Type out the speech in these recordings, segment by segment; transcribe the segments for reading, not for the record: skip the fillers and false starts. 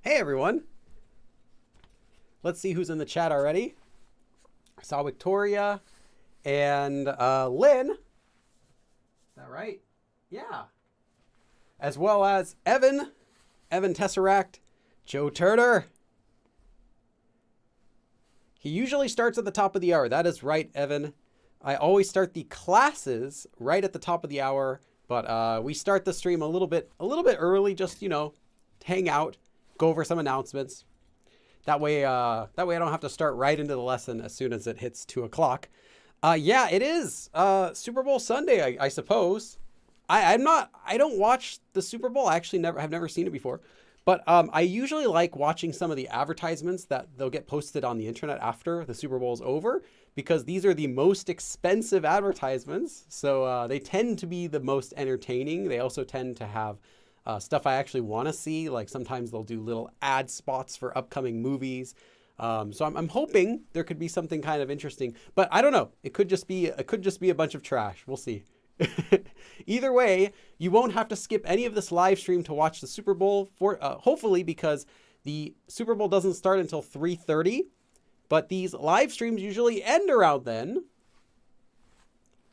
Hey everyone. Let's see who's in the chat already. I saw Victoria and Lynn. Is that right? Yeah. As well as Evan Tesseract, Joe Turner. He usually starts at the top of the hour. That is right, Evan. I always start the classes right at the top of the hour, but we start the stream a little bit early, just, hang out, go over some announcements. That way I don't have to start right into the lesson as soon as it hits 2 o'clock. Yeah, it is Super Bowl Sunday, I suppose. I don't watch the Super Bowl. I actually have never seen it before. But I usually like watching some of the advertisements that they'll get posted on the internet after the Super Bowl is over, because these are the most expensive advertisements. So they tend to be the most entertaining. They also tend to have stuff I actually want to see. Like sometimes they'll do little ad spots for upcoming movies. So I'm hoping there could be something kind of interesting, but I don't know. It could just be a bunch of trash. We'll see. Either way, you won't have to skip any of this live stream to watch the Super Bowl, for hopefully, because the Super Bowl doesn't start until 3:30, but these live streams usually end around then.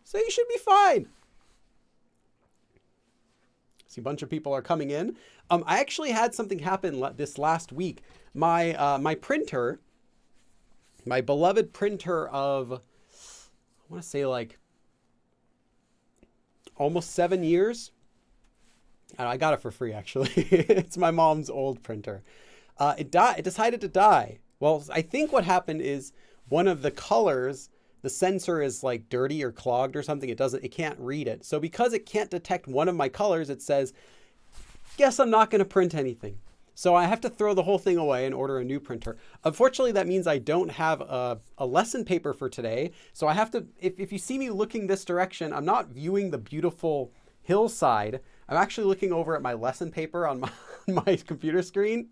So you should be fine. See, a bunch of people are coming in. I actually had something happen this last week. My printer, my beloved printer of, I want to say like almost 7 years. And I got it for free, actually. It's my mom's old printer. It decided to die. Well, I think what happened is one of the colors, the sensor is like dirty or clogged or something. It can't read it. So because it can't detect one of my colors, it says, guess I'm not going to print anything. So I have to throw the whole thing away and order a new printer. Unfortunately, that means I don't have a lesson paper for today. So I have to, if you see me looking this direction, I'm not viewing the beautiful hillside. I'm actually looking over at my lesson paper on my computer screen.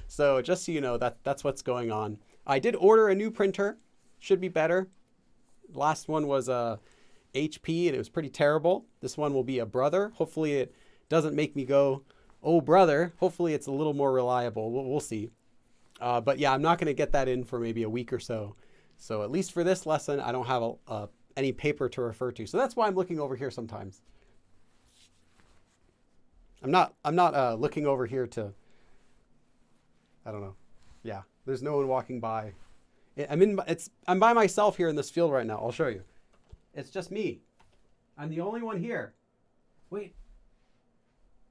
So just so you know, that's what's going on. I did order a new printer. Should be better. Last one was a HP and it was pretty terrible. This one will be a Brother. Hopefully it doesn't make me go, oh, brother. Hopefully it's a little more reliable. We'll see. But yeah, I'm not going to get that in for maybe a week or so. So at least for this lesson, I don't have any paper to refer to. So that's why I'm looking over here sometimes. I'm not looking over here to, I don't know. Yeah, there's no one walking by. I'm by myself here in this field right now. I'll show you. It's just me. I'm the only one here. Wait.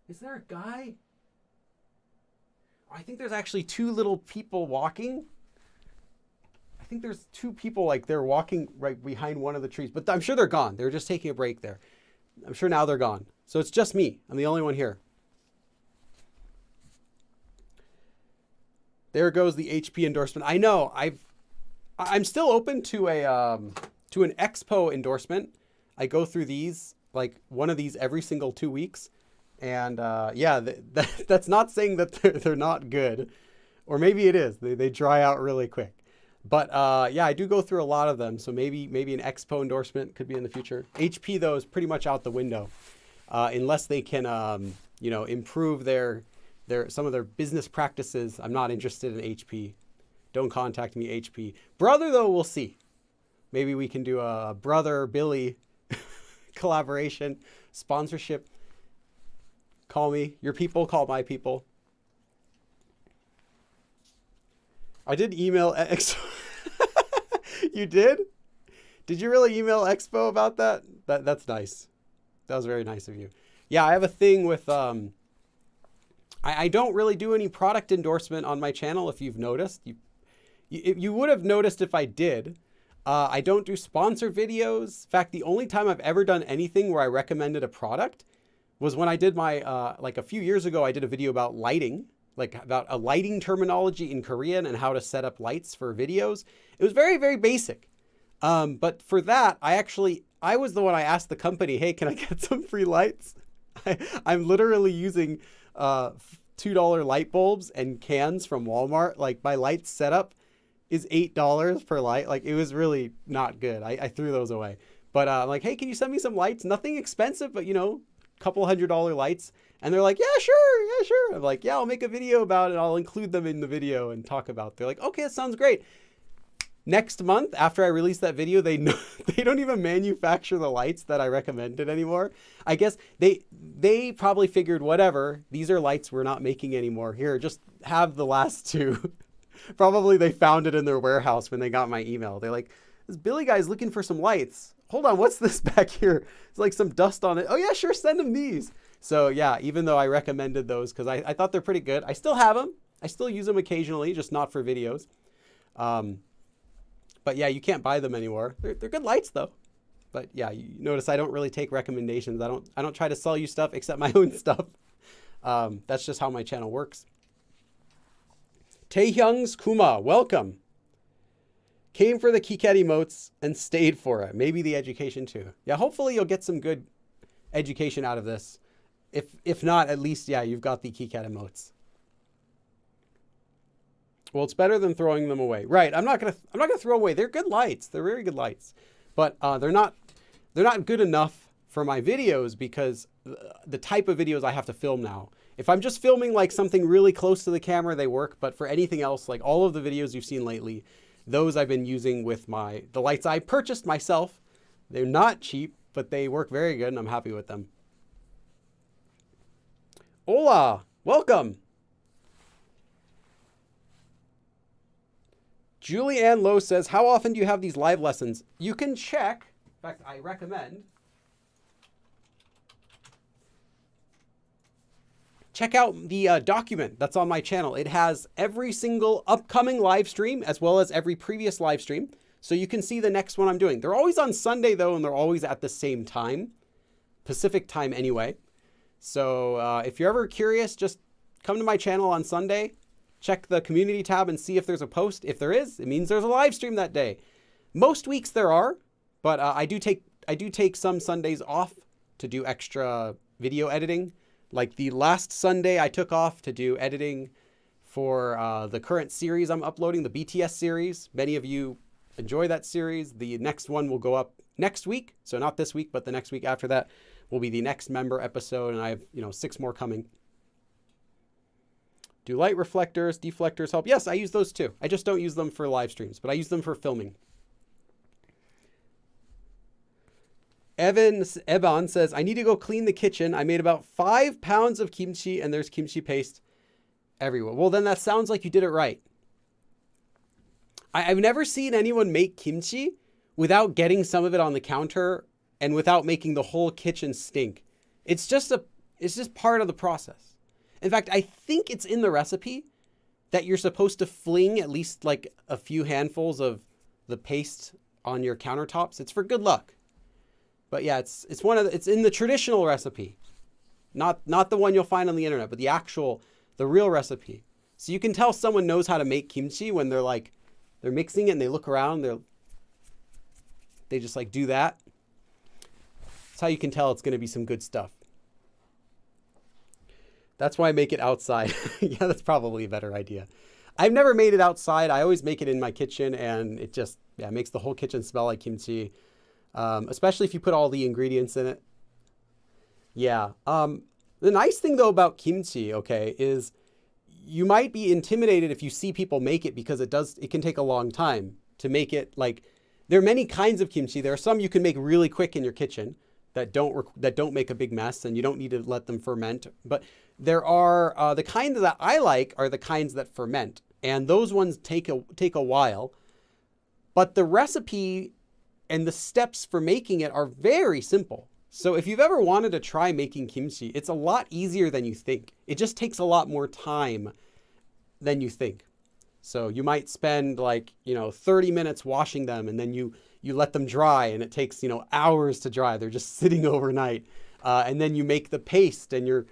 Is there a guy? I think there's actually two little people walking. I think there's two people, like they're walking right behind one of the trees, but I'm sure they're gone. They're just taking a break there. I'm sure now they're gone. So it's just me. I'm the only one here. There goes the HP endorsement. I know. I'm still open to an Expo endorsement. I go through these, like one of these every single 2 weeks. And yeah, that's not saying that they're not good, or maybe it is. They dry out really quick. But yeah, I do go through a lot of them. So maybe an Expo endorsement could be in the future. HP though is pretty much out the window, unless they can improve some of their business practices. I'm not interested in HP. Don't contact me, HP. Brother though, we'll see. Maybe we can do a Brother Billy collaboration, sponsorship. Call me. Your people call my people. I did email Expo. You did? Did you really email Expo about that? That's nice. That was very nice of you. Yeah, I have a thing with I don't really do any product endorsement on my channel. If you've noticed, you would have noticed if I did. I don't do sponsor videos. In fact, the only time I've ever done anything where I recommended a product was when I did my, like a few years ago, I did a video about lighting, like about a lighting terminology in Korean and how to set up lights for videos. It was very, very basic. But for that, I was the one I asked the company, hey, can I get some free lights? I'm literally using $2 light bulbs and cans from Walmart. Like my light setup is $8 per light. Like it was really not good. I threw those away. But I'm like, hey, can you send me some lights? Nothing expensive, but couple $100 lights. And they're like, yeah, sure. I'm like, yeah, I'll make a video about it. I'll include them in the video and talk about it. They're like, okay, that sounds great. Next month, after I release that video, they don't even manufacture the lights that I recommended anymore. I guess they probably figured, whatever, these are lights we're not making anymore. Here, just have the last two. Probably they found it in their warehouse when they got my email. They're like, this Billy guy's looking for some lights. Hold on, what's this back here? It's like some dust on it. Oh yeah, sure, send him these. So yeah, even though I recommended those because I thought they're pretty good, I still have them. I still use them occasionally, just not for videos. But yeah, you can't buy them anymore. They're good lights though. But yeah, you notice I don't really take recommendations. I don't try to sell you stuff except my own stuff. That's just how my channel works. Taehyung's Kuma, welcome. Came for the KiCad emotes and stayed for it. Maybe the education too. Yeah, hopefully you'll get some good education out of this. If not, at least, yeah, you've got the KiCad emotes. Well, it's better than throwing them away. Right, I'm not gonna throw away. They're good lights. They're very good lights. But they're not good enough for my videos because the type of videos I have to film now. If I'm just filming like something really close to the camera, they work. But for anything else, like all of the videos you've seen lately, those I've been using with the lights I purchased myself. They're not cheap, but they work very good and I'm happy with them. Hola, welcome. Julianne Lowe says, how often do you have these live lessons? You can check. In fact, I recommend. Check out the document that's on my channel. It has every single upcoming live stream as well as every previous live stream. So you can see the next one I'm doing. They're always on Sunday though, and they're always at the same time. Pacific time anyway. So if you're ever curious, just come to my channel on Sunday. Check the community tab and see if there's a post. If there is, it means there's a live stream that day. Most weeks there are, but I do take some Sundays off to do extra video editing. Like the last Sunday I took off to do editing for the current series I'm uploading, the BTS series. Many of you enjoy that series. The next one will go up next week. So not this week, but the next week after that will be the next member episode. And I have, 6 more coming. Do light reflectors, deflectors help? Yes, I use those too. I just don't use them for live streams, but I use them for filming. Evan says, I need to go clean the kitchen. I made about 5 pounds of kimchi and there's kimchi paste everywhere. Well, then that sounds like you did it right. I've never seen anyone make kimchi without getting some of it on the counter and without making the whole kitchen stink. It's just part of the process. In fact, I think it's in the recipe that you're supposed to fling at least like a few handfuls of the paste on your countertops. It's for good luck. But yeah, it's in the traditional recipe. Not the one you'll find on the internet, but the real recipe. So you can tell someone knows how to make kimchi when they're mixing it and they look around, they just like do that. That's how you can tell it's going to be some good stuff. That's why I make it outside. Yeah, that's probably a better idea. I've never made it outside. I always make it in my kitchen and it just makes the whole kitchen smell like kimchi. Especially if you put all the ingredients in it. Yeah. The nice thing though about kimchi, okay, is you might be intimidated if you see people make it because it can take a long time to make it. Like there are many kinds of kimchi. There are some you can make really quick in your kitchen that don't make a big mess and you don't need to let them ferment. But there are the kinds that I like are the kinds that ferment, and those ones take a while. But the recipe and the steps for making it are very simple. So if you've ever wanted to try making kimchi, it's a lot easier than you think. It just takes a lot more time than you think. So you might spend 30 minutes washing them and then you let them dry and it takes, hours to dry. They're just sitting overnight. And then you make the paste and you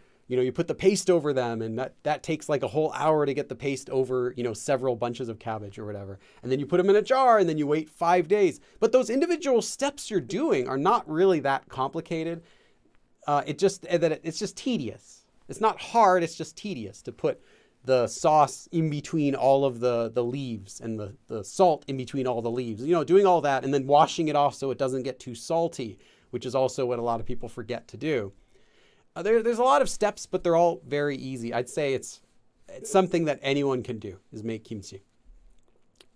put the paste over them and that takes like a whole hour to get the paste over, several bunches of cabbage or whatever. And then you put them in a jar and then you wait 5 days. But those individual steps you're doing are not really that complicated. It's just tedious. It's not hard. It's just tedious to put the sauce in between all of the leaves and the salt in between all the leaves, doing all that and then washing it off so it doesn't get too salty, which is also what a lot of people forget to do. There's a lot of steps, but they're all very easy. I'd say it's something that anyone can do, is make kimchi.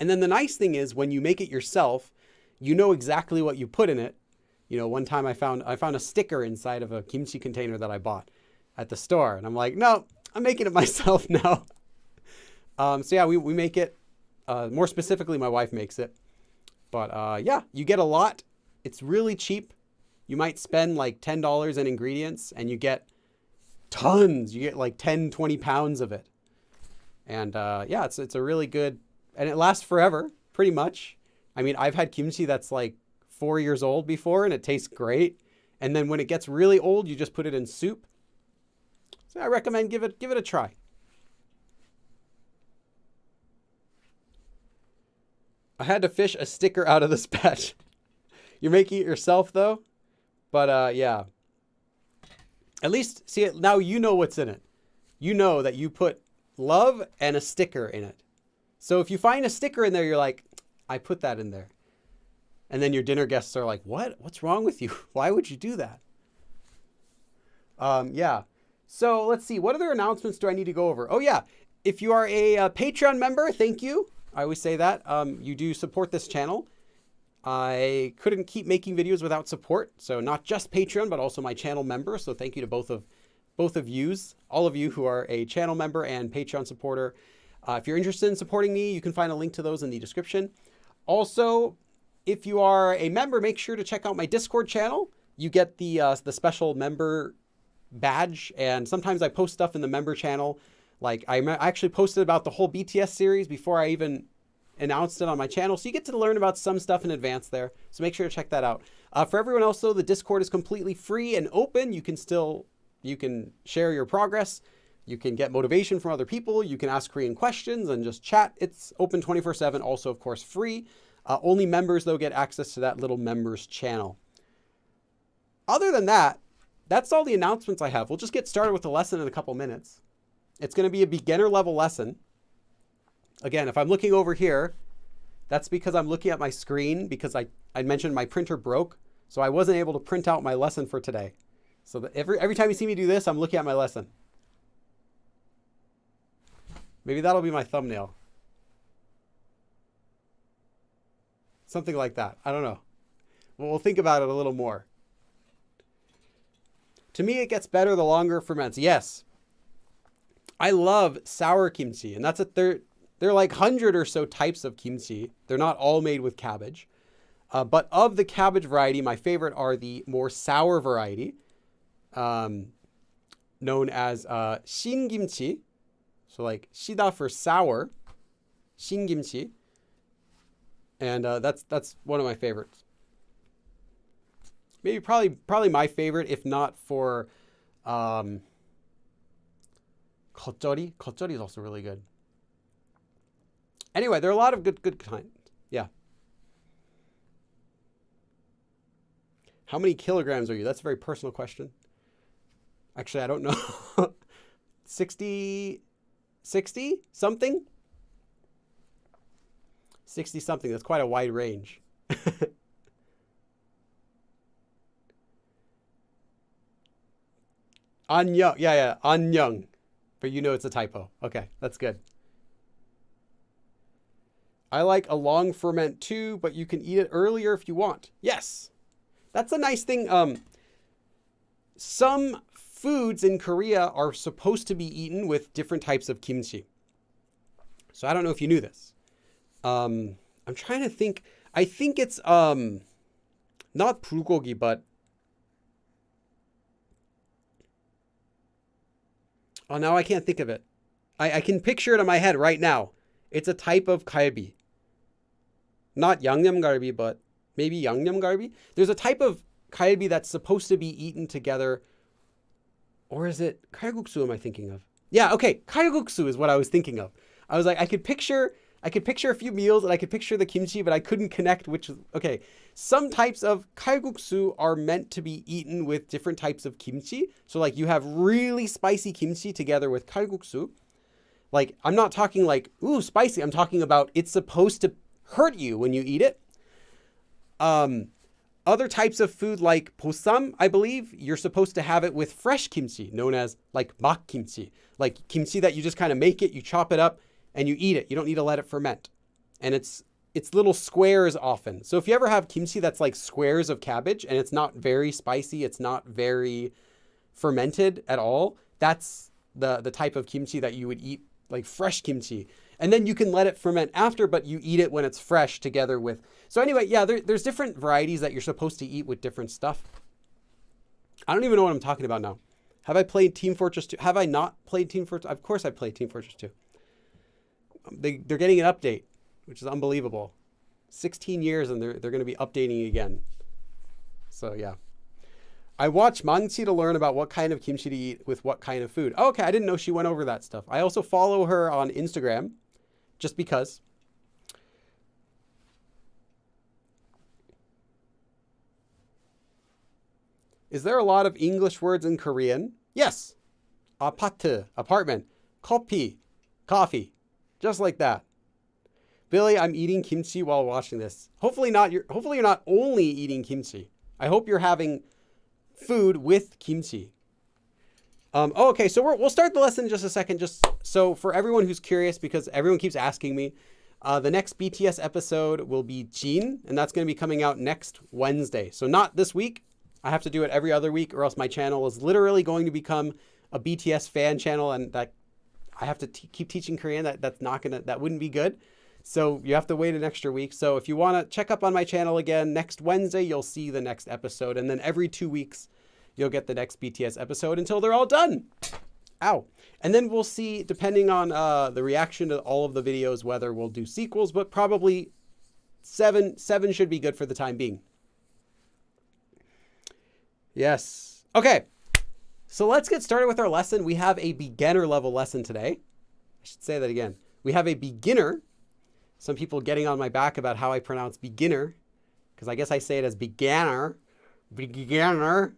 And then the nice thing is when you make it yourself, you know exactly what you put in it. You know, one time I found a sticker inside of a kimchi container that I bought at the store. And I'm like, no, I'm making it myself now. So yeah, we make it. More specifically, my wife makes it. But yeah, you get a lot. It's really cheap. You might spend like $10 in ingredients and you get tons. You get like 10, 20 pounds of it. And yeah, it's a really good, and it lasts forever, pretty much. I mean, I've had kimchi that's like 4 years old before and it tastes great. And then when it gets really old, you just put it in soup. So I recommend give it a try. I had to fish a sticker out of this batch. You're making it yourself though? But yeah. At least, see, now you know what's in it. You know that you put love and a sticker in it. So if you find a sticker in there, you're like, I put that in there. And then your dinner guests are like, what? What's wrong with you? Why would you do that? Yeah. So let's see. What other announcements do I need to go over? Oh yeah. If you are a Patreon member, thank you. I always say that. You do support this channel. I couldn't keep making videos without support. So not just Patreon, but also my channel member. So thank you to both of yous, all of you who are a channel member and Patreon supporter. If you're interested in supporting me, you can find a link to those in the description. Also, if you are a member, make sure to check out my Discord channel. You get the special member badge, and sometimes I post stuff in the member channel. Like I actually posted about the whole BTS series before I even announced it on my channel. So you get to learn about some stuff in advance there. So make sure to check that out. For everyone else though, the Discord is completely free and open. You can share your progress. You can get motivation from other people. You can ask Korean questions and just chat. It's open 24/7. Also, of course, free. Only members though get access to that little members channel. Other than that, that's all the announcements I have. We'll just get started with the lesson in a couple minutes. It's going to be a beginner level lesson. Again, if I'm looking over here, that's because I'm looking at my screen because I mentioned my printer broke. So I wasn't able to print out my lesson for today. So that every time you see me do this, I'm looking at my lesson. Maybe that'll be my thumbnail. Something like that. I don't know. We'll think about it a little more. To me, it gets better the longer it ferments. Yes. I love sour kimchi, and that's they're like 100 or so types of kimchi. They're not all made with cabbage. But of the cabbage variety, my favorite are the more sour variety, known as shin kimchi. So like shida for sour, shin kimchi. And that's one of my favorites. Maybe probably my favorite, if not for 겉절이. 겉절이 is also really good. Anyway, there are a lot of good kinds. Yeah. How many kilograms are you? That's a very personal question. Actually, I don't know. 60 something? 60 something. That's quite a wide range. 안녕. Yeah. 안녕. But you know it's a typo. Okay, that's good. I like a long ferment too, but you can eat it earlier if you want. Yes. That's a nice thing. Some foods in Korea are supposed to be eaten with different types of kimchi. So I don't know if you knew this. I'm trying to think. I think it's not bulgogi, but oh, now I can't think of it. I can picture it in my head right now. It's a type of galbi. Not yangnyeom galbi, but maybe yangnyeom galbi. There's a type of galbi that's supposed to be eaten together. Or is it kalguksu am I thinking of? Yeah, okay. Kalguksu is what I was thinking of. I was like, I could picture a few meals and I could picture the kimchi, but I couldn't connect which. Okay. Some types of kalguksu are meant to be eaten with different types of kimchi. So like you have really spicy kimchi together with kalguksu. Like, I'm not talking like, ooh, spicy. I'm talking about it's supposed to hurt you when you eat it. Other types of food like 보쌈, I believe, you're supposed to have it with fresh kimchi, known as like 막 kimchi. Like kimchi that you just kind of make it, you chop it up, and you eat it. You don't need to let it ferment. And it's little squares often. So if you ever have kimchi that's like squares of cabbage and it's not very spicy, it's not very fermented at all, that's the type of kimchi that you would eat, like fresh kimchi. And then you can let it ferment after, but you eat it when it's fresh together with. So anyway, yeah, there's different varieties that you're supposed to eat with different stuff. I don't even know what I'm talking about now. Have I played Team Fortress 2? Have I not played Team Fortress? Of course I played Team Fortress 2. They're getting an update, which is unbelievable. 16 years and they're going to be updating again. So yeah. I watch Mangchi to learn about what kind of kimchi to eat with what kind of food. Oh, okay, I didn't know she went over that stuff. I also follow her on Instagram, just because. Is there a lot of English words in Korean? Yes. 아파트, apartment. 커피, coffee. Just like that. Billy, I'm eating kimchi while watching this. Hopefully you're not only eating kimchi. I hope you're having food with kimchi. Okay, so we'll start the lesson in just a second. Just so for everyone who's curious, because everyone keeps asking me, the next BTS episode will be Jin, and that's going to be coming out next Wednesday. So not this week. I have to do it every other week, or else my channel is literally going to become a BTS fan channel, and that I have to keep teaching Korean. That wouldn't be good. So you have to wait an extra week. So if you want to check up on my channel again, next Wednesday, you'll see the next episode. And then every 2 weeks, you'll get the next BTS episode until they're all done. Ow. And then we'll see, depending on the reaction to all of the videos, whether we'll do sequels, but probably seven should be good for the time being. Yes. Okay. So let's get started with our lesson. We have a beginner level lesson today. I should say that again. We have a beginner. Some people getting on my back about how I pronounce beginner, because I guess I say it as beginner. Beginner.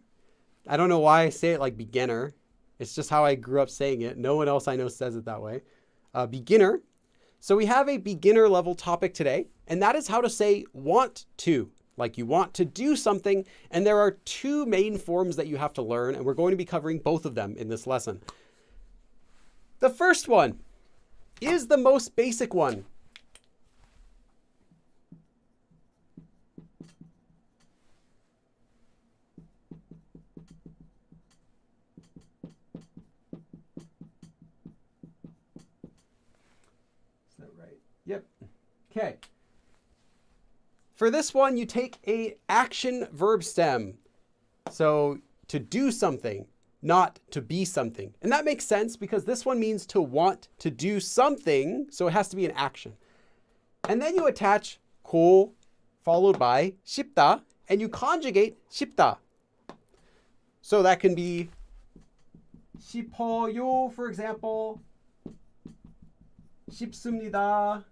I don't know why I say it like beginner. It's just how I grew up saying it. No one else I know says it that way. Beginner. So we have a beginner level topic today, and that is how to say want to. Like you want to do something, and there are two main forms that you have to learn, and we're going to be covering both of them in this lesson. The first one is the most basic one. Yep. Okay. For this one, you take a action verb stem. So to do something, not to be something. And that makes sense because this one means to want to do something. So it has to be an action. And then you attach 고 followed by 싶다, and you conjugate 싶다. So that can be 싶어요, for example. 싶습니다.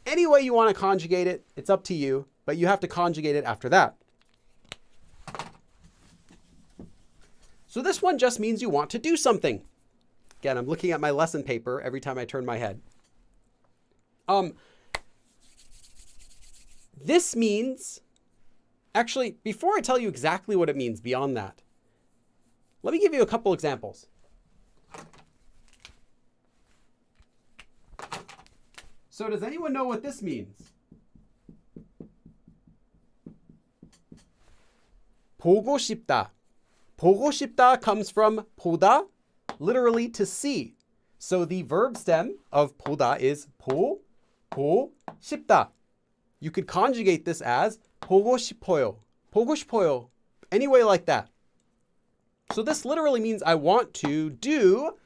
Any way you want to conjugate it, it's up to you, but you have to conjugate it after that. So this one just means you want to do something. Again, I'm looking at my lesson paper every time I turn my head. This means, actually, before I tell you exactly what it means beyond that, let me give you a couple examples. So does anyone know what this means? 보고 싶다. 보고 싶다 comes from 보다, literally to see. So the verb stem of 보다 is 보고 싶다. You could conjugate this as 보고 싶어요. 보고 싶어요. Any way like that. So this literally means I want to do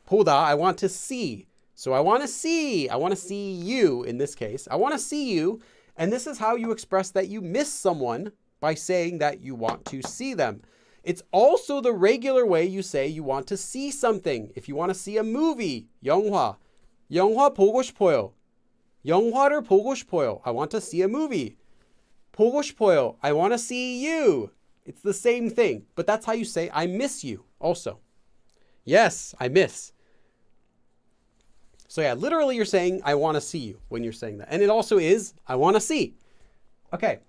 보다, I want to see. So I want to see you in this case. I want to see you. And this is how you express that you miss someone, by saying that you want to see them. It's also the regular way you say you want to see something. If you want to see a movie, 영화. 영화 보고 싶어요. 영화를 보고 싶어요. I want to see a movie. 보고 싶어요. I want to see you. It's the same thing, but that's how you say I miss you also. Yes, I miss. So yeah, literally you're saying, I want to see you when you're saying that. And it also is, I want to see. Okay.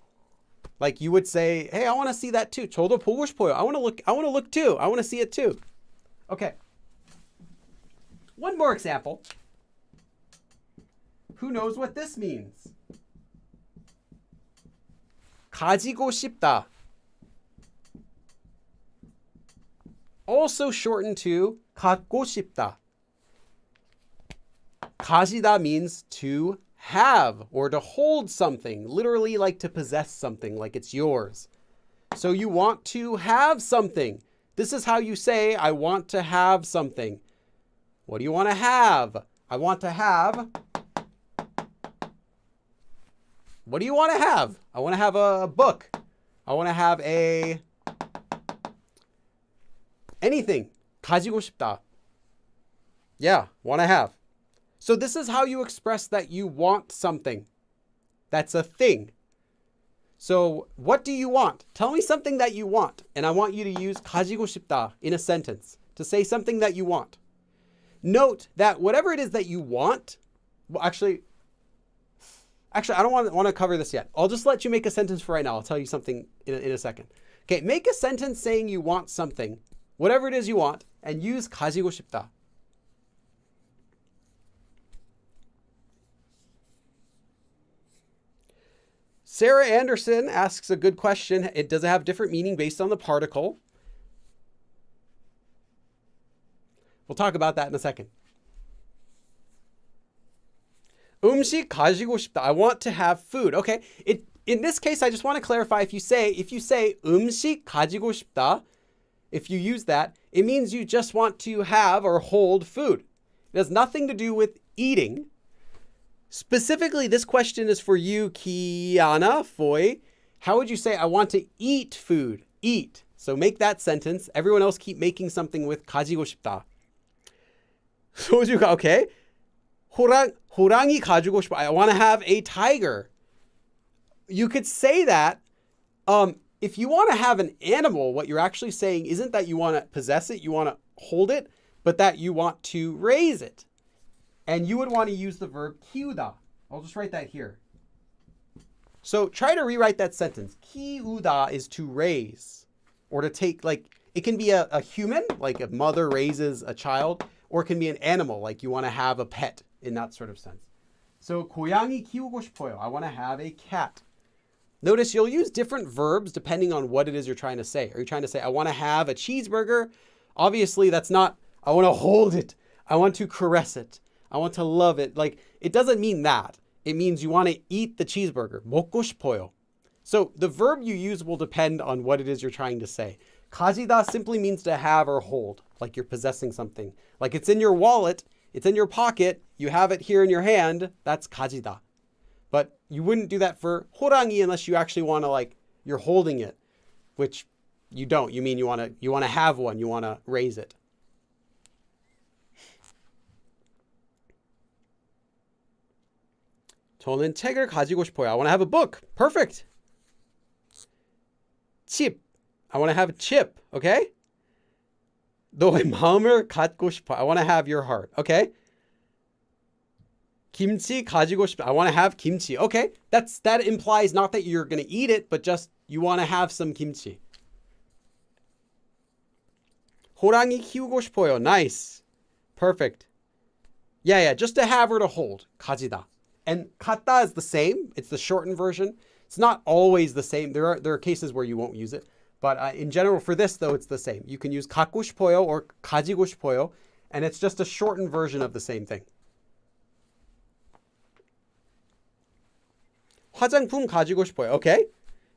Like you would say, hey, I want to see that too. 저도 보고 싶어요. I want to look too. I want to see it too. Okay. One more example. Who knows what this means? 가지고 싶다. Also shortened to 갖고 싶다. 가지다 means to have or to hold something, literally like to possess something, like it's yours. So you want to have something. This is how you say, I want to have something. What do you want to have? I want to have. What do you want to have? I want to have a book. I want to have anything. 가지고 싶다. Yeah, want to have. So this is how you express that you want something. That's a thing. So what do you want? Tell me something that you want. And I want you to use 가지고 싶다 in a sentence to say something that you want. Note that whatever it is that you want, well, actually, I don't want to cover this yet. I'll just let you make a sentence for right now. I'll tell you something in a second. Okay, make a sentence saying you want something, whatever it is you want, and use 가지고 싶다. Sarah Anderson asks a good question. Does it have different meaning based on the particle? We'll talk about that in a second. 음식 가지고 싶다. I want to have food. Okay. In this case, I just want to clarify, if you say 음식 가지고 싶다, if you use that, it means you just want to have or hold food. It has nothing to do with eating. Specifically, this question is for you, Kiana Foy. How would you say, I want to eat food? Eat. So make that sentence. Everyone else keep making something with 가지고 싶다. 소주가, okay. 호랑이 가지고 싶어. I want to have a tiger. You could say that. If you want to have an animal, what you're actually saying isn't that you want to possess it, you want to hold it, but that you want to raise it. And you would want to use the verb 키우다. I'll just write that here. So try to rewrite that sentence. 키우다 is to raise or to take, like, it can be a human, like a mother raises a child, or it can be an animal, like you want to have a pet in that sort of sense. So 고양이 키우고 싶어요. I want to have a cat. Notice you'll use different verbs depending on what it is you're trying to say. Are you trying to say, I want to have a cheeseburger? Obviously, that's not, I want to hold it. I want to caress it. I want to love it. Like, it doesn't mean that. It means you want to eat the cheeseburger. 먹고 싶어요. So the verb you use will depend on what it is you're trying to say. 가지다 simply means to have or hold, like you're possessing something. Like it's in your wallet, it's in your pocket, you have it here in your hand, that's 가지다. But you wouldn't do that for 호랑이 unless you actually want to, like, you're holding it, which you don't. You mean you want to have one, you want to raise it. 저는 책을 가지고 싶어요. I want to have a book. Perfect. 칩. I want to have a chip. Okay? 너의 마음을 갖고 싶어. I want to have your heart. Okay? 김치 가지고 싶다. I want to have kimchi. Okay? That implies not that you're going to eat it, but just you want to have some kimchi. 호랑이 키우고 싶어요. Nice. Perfect. Yeah, just to have or to hold. 가지다. And 갖다 is the same. It's the shortened version. It's not always the same. There are cases where you won't use it. But in general, for this, though, it's the same. You can use 갖고 싶어요 or 가지고 싶어요, and it's just a shortened version of the same thing. 화장품 가지고 싶어요. Okay.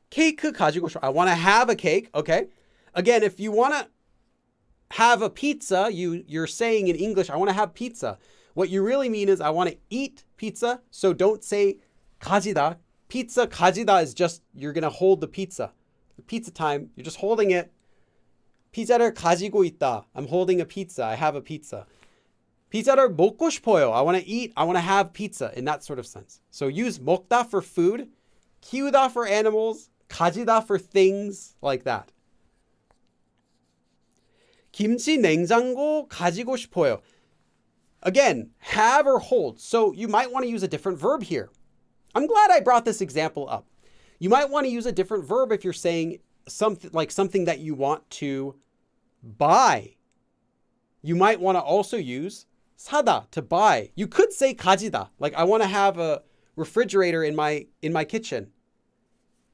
케이크 가지고 싶어요. I want to have a cake. Okay. Again, if you want to have a pizza, you're saying in English, I want to have pizza. What you really mean is I want to eat pizza, so don't say 가지다. Pizza, 가지다 is just, you're going to hold the pizza. Pizza time, you're just holding it. 피자를 가지고 있다. I'm holding a pizza. I have a pizza. 피자를 먹고 싶어요. I want to eat. I want to have pizza in that sort of sense. So use 먹다 for food, 키우다 for animals, 가지다 for things like that. 김치 냉장고 가지고 싶어요. Again, have or hold. So you might want to use a different verb here. I'm glad I brought this example up. You might want to use a different verb if you're saying something that you want to buy. You might want to also use 사다, to buy. You could say 가지다, like I want to have a refrigerator in my kitchen.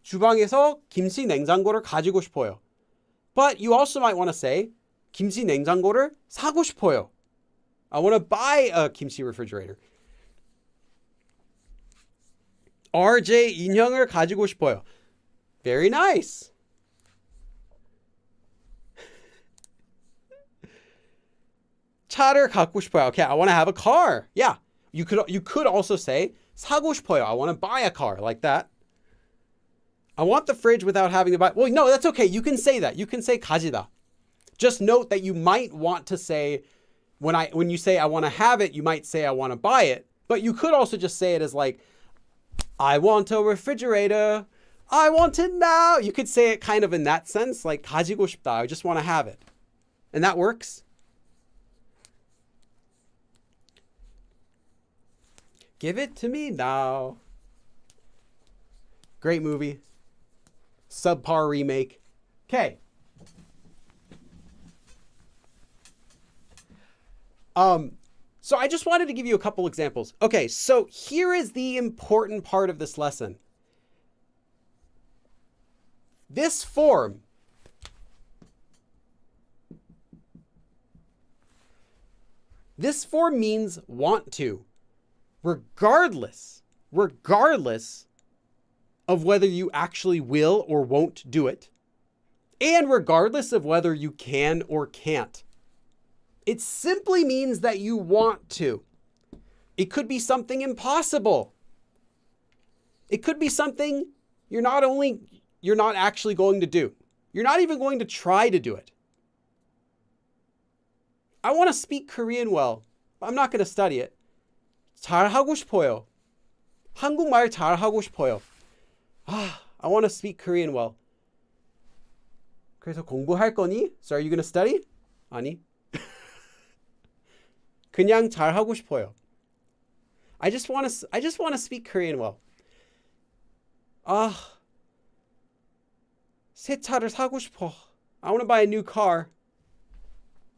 주방에서 김치 냉장고를 가지고 싶어요. But you also might want to say 김치 냉장고를 사고 싶어요. I want to buy a kimchi refrigerator. RJ 인형을 가지고 싶어요. Very nice. 차를 갖고 싶어요. Okay, I want to have a car. Yeah. You could also say 사고 싶어요. I want to buy a car, like that. I want the fridge without having to buy. Well, no, that's okay. You can say that. You can say 가지다. Just note that you might want to say, when you say I want to have it, you might say I want to buy it. But you could also just say it as like, I want a refrigerator. I want it now. You could say it kind of in that sense, like 가지고 싶다. I just want to have it. And that works. Give it to me now. Great movie. Subpar remake. Okay. So I just wanted to give you a couple examples. Okay, so here is the important part of this lesson. This form means want to, regardless of whether you actually will or won't do it, and regardless of whether you can or can't. It simply means that you want to. It could be something impossible. It could be something you're not actually going to do. You're not even going to try to do it. I want to speak Korean well. I'm not going to study it. 잘하고 싶어요. 한국말 잘하고 싶어요. I want to speak Korean well. 그래서 공부할 거니? So are you going to study? 아니. 그냥 잘하고 싶어요. I just want to speak Korean well. 새 차를 사고 싶어. I want to buy a new car.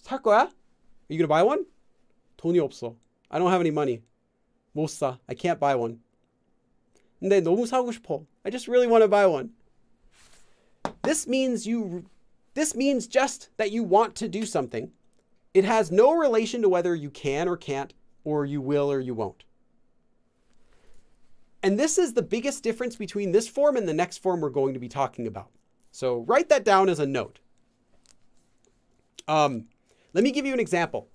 살 거야? Are you going to buy one? 돈이 없어. I don't have any money. 못 사. I can't buy one. 근데 너무 사고 싶어. I just really want to buy one. This means just that you want to do something. It has no relation to whether you can or can't, or you will or you won't. And this is the biggest difference between this form and the next form we're going to be talking about. So write that down as a note. Let me give you an example.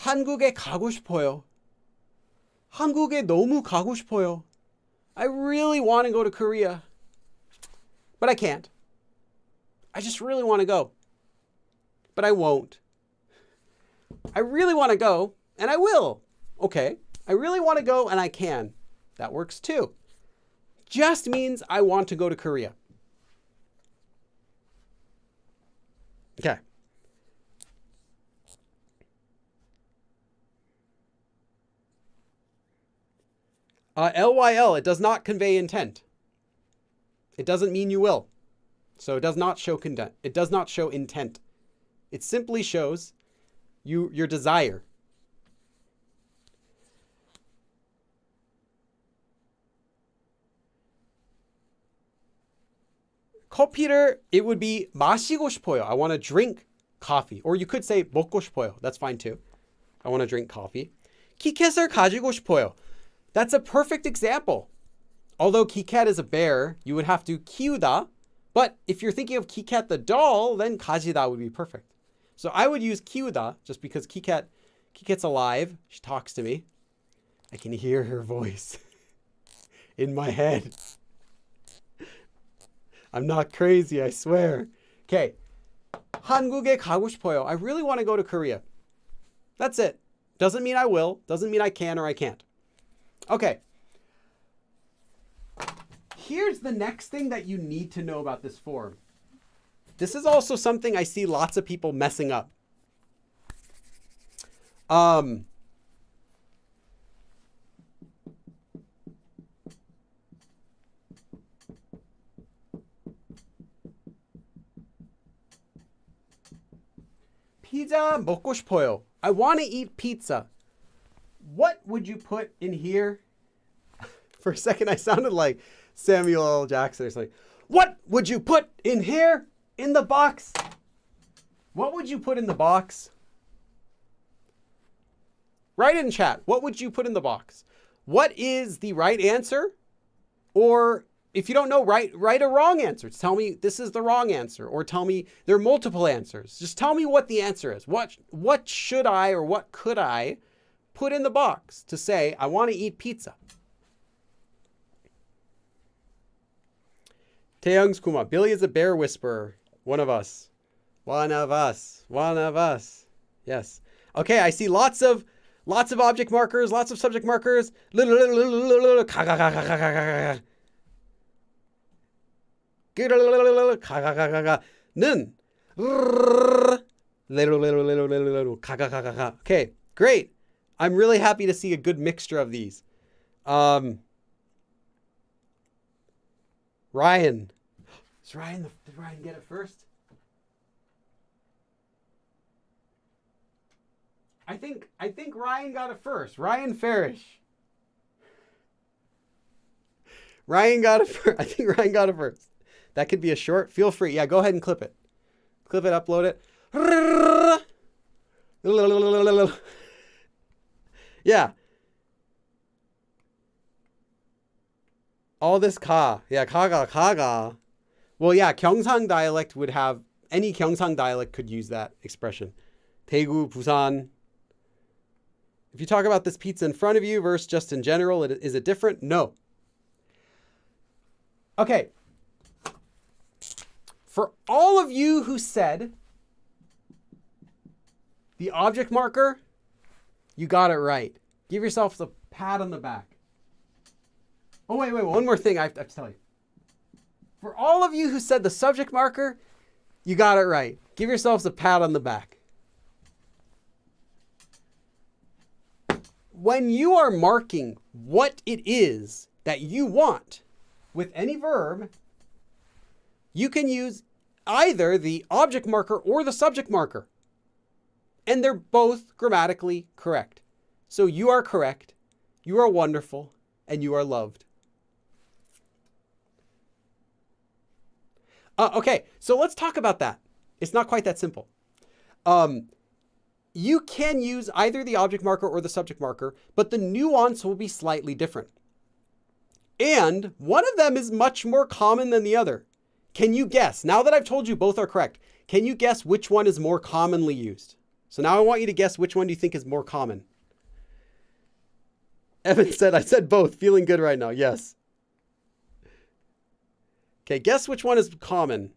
한국에 가고 싶어요. 한국에 너무 가고 싶어요. I really want to go to Korea, but I can't. I just really want to go, but I won't. I really want to go, and I will. Okay, I really want to go, and I can. That works too. Just means I want to go to Korea. Okay. LYL, it does not convey intent. It doesn't mean you will. So it does not show content. It does not show intent. It simply shows your desire. 커피를, it would be 마시고 싶어요. I want to drink coffee. Or you could say 먹고 싶어요. That's fine too. I want to drink coffee. 키캣을 가지고 싶어요. That's a perfect example. Although Kit-Kat is a bear, you would have to 키우다. But if you're thinking of Kit-Kat the doll, then 가지다 would be perfect. So I would use 키우다 just because Kit-Kat's alive. She talks to me. I can hear her voice in my head. I'm not crazy, I swear. Okay. 한국에 가고 싶어요. I really want to go to Korea. That's it. Doesn't mean I will. Doesn't mean I can or I can't. Okay. Here's the next thing that you need to know about this form. This is also something I see lots of people messing up. Pizza 먹고 싶어요. I want to eat pizza. What would you put in here? For a second, I sounded like Samuel L. Jackson. It's like, what would you put in here in the box? What would you put in the box? Write in chat. What would you put in the box? What is the right answer? Or if you don't know, write a wrong answer. Tell me this is the wrong answer, or tell me there are multiple answers. Just tell me what the answer is. What should I or what could I put in the box to say I want to eat pizza? Taeyoung's Kuma. Billy is a bear whisperer. One of us. One of us. One of us. Yes. Okay, I see lots of object markers, lots of subject markers. 는. Okay, great. I'm really happy to see a good mixture of these. Ryan. Did Ryan get it first? I think Ryan got it first. Ryan Farish. Ryan got it first. I think Ryan got it first. That could be a short. Feel free. Yeah, go ahead and clip it. Clip it, upload it. Yeah. All this ka. Yeah, kaga. Well, yeah, Gyeongsang dialect would have, any Gyeongsang dialect could use that expression. Daegu, Busan. If you talk about this pizza in front of you versus just in general, is it different? No. Okay. For all of you who said the object marker, you got it right. Give yourself a pat on the back. Oh, wait. One more thing I have to tell you. For all of you who said the subject marker, you got it right. Give yourselves a pat on the back. When you are marking what it is that you want with any verb, you can use either the object marker or the subject marker. And they're both grammatically correct. So you are correct, you are wonderful, and you are loved. Okay, so let's talk about that. It's not quite that simple. You can use either the object marker or the subject marker, but the nuance will be slightly different. And one of them is much more common than the other. Can you guess? Now that I've told you both are correct, can you guess which one is more commonly used? So now I want you to guess which one do you think is more common. Evan said, I said both. Feeling good right now. Yes. Okay, guess which one is common.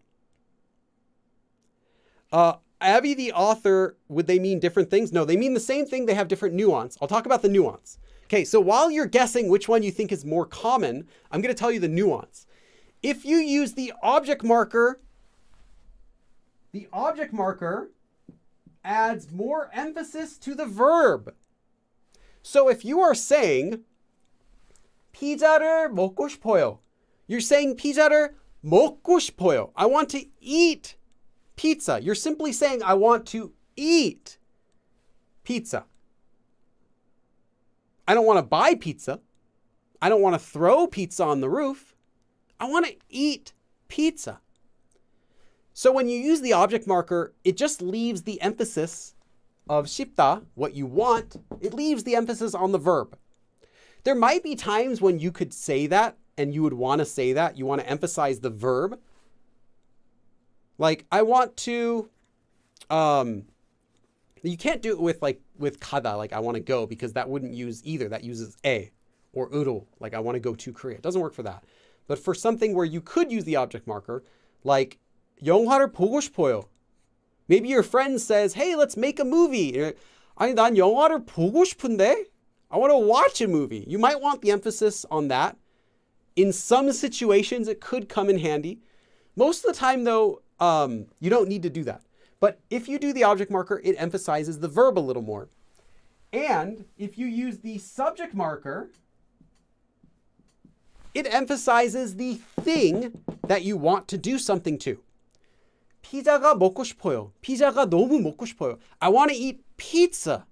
Abby, the author, would they mean different things? No, they mean the same thing. They have different nuance. I'll talk about the nuance. Okay, so while you're guessing which one you think is more common, I'm going to tell you the nuance. If you use the object marker adds more emphasis to the verb. So if you are saying 피자를 먹고 싶어요, you're saying 피자를 먹고 싶어요. I want to eat pizza. You're simply saying I want to eat pizza. I don't want to buy pizza. I don't want to throw pizza on the roof. I want to eat pizza. So when you use the object marker, it just leaves the emphasis of 싶다, what you want, it leaves the emphasis on the verb. There might be times when you could say that and you would want to say that. You want to emphasize the verb. Like, I want to, you can't do it with 가다, like I want to go, because that wouldn't use either. That uses 에, or 으로, like I want to go to Korea. It doesn't work for that. But for something where you could use the object marker, like 영화를 보고 싶어요. Maybe your friend says, hey, let's make a movie. 아니, 난 영화를 보고 싶은데? I want to watch a movie. You might want the emphasis on that. In some situations, it could come in handy. Most of the time, though, you don't need to do that. But if you do the object marker, it emphasizes the verb a little more. And if you use the subject marker, it emphasizes the thing that you want to do something to. 피자가 먹고 싶어요. 피자가 너무 먹고 싶어요. I want to eat pizza.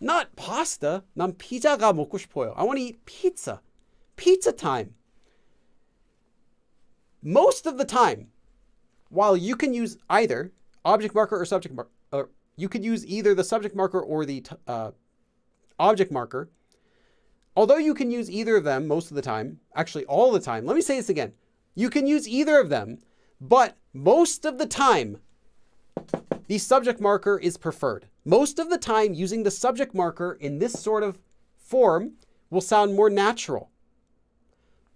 Not pasta. 난 피자가 먹고 싶어요. I want to eat pizza. Pizza time. Most of the time, while you can use either object marker or subject marker, you could use either the subject marker or the object marker. Although you can use either of them most of the time, actually all the time. Let me say this again. You can use either of them, but most of the time, the subject marker is preferred. Most of the time, using the subject marker in this sort of form will sound more natural.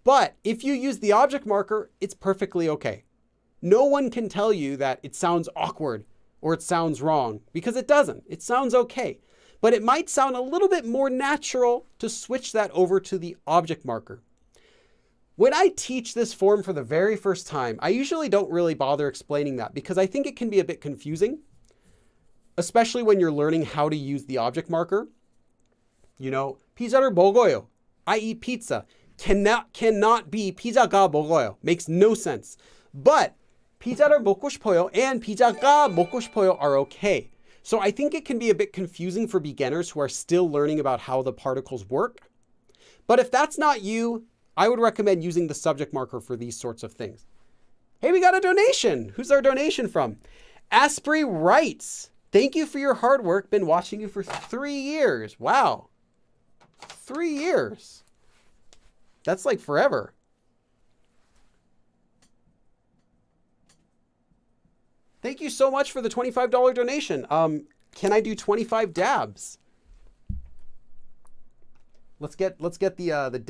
But if you use the object marker, it's perfectly okay. No one can tell you that it sounds awkward or it sounds wrong, because it doesn't. It sounds okay. But it might sound a little bit more natural to switch that over to the object marker. When I teach this form for the very first time, I usually don't really bother explaining that because I think it can be a bit confusing, especially when you're learning how to use the object marker. You know, 피자를 먹어요. I eat pizza. Cannot be 피자가 먹어요. Makes no sense. But 피자를 먹고 싶어요 and 피자가 먹고 싶어요 are okay. So I think it can be a bit confusing for beginners who are still learning about how the particles work. But if that's not you, I would recommend using the subject marker for these sorts of things. Hey, we got a donation. Who's our donation from? Asprey writes, thank you for your hard work. Been watching you for 3 years. Wow. 3 years. That's like forever. Thank you so much for the $25 donation. Can I do 25 dabs? Let's get the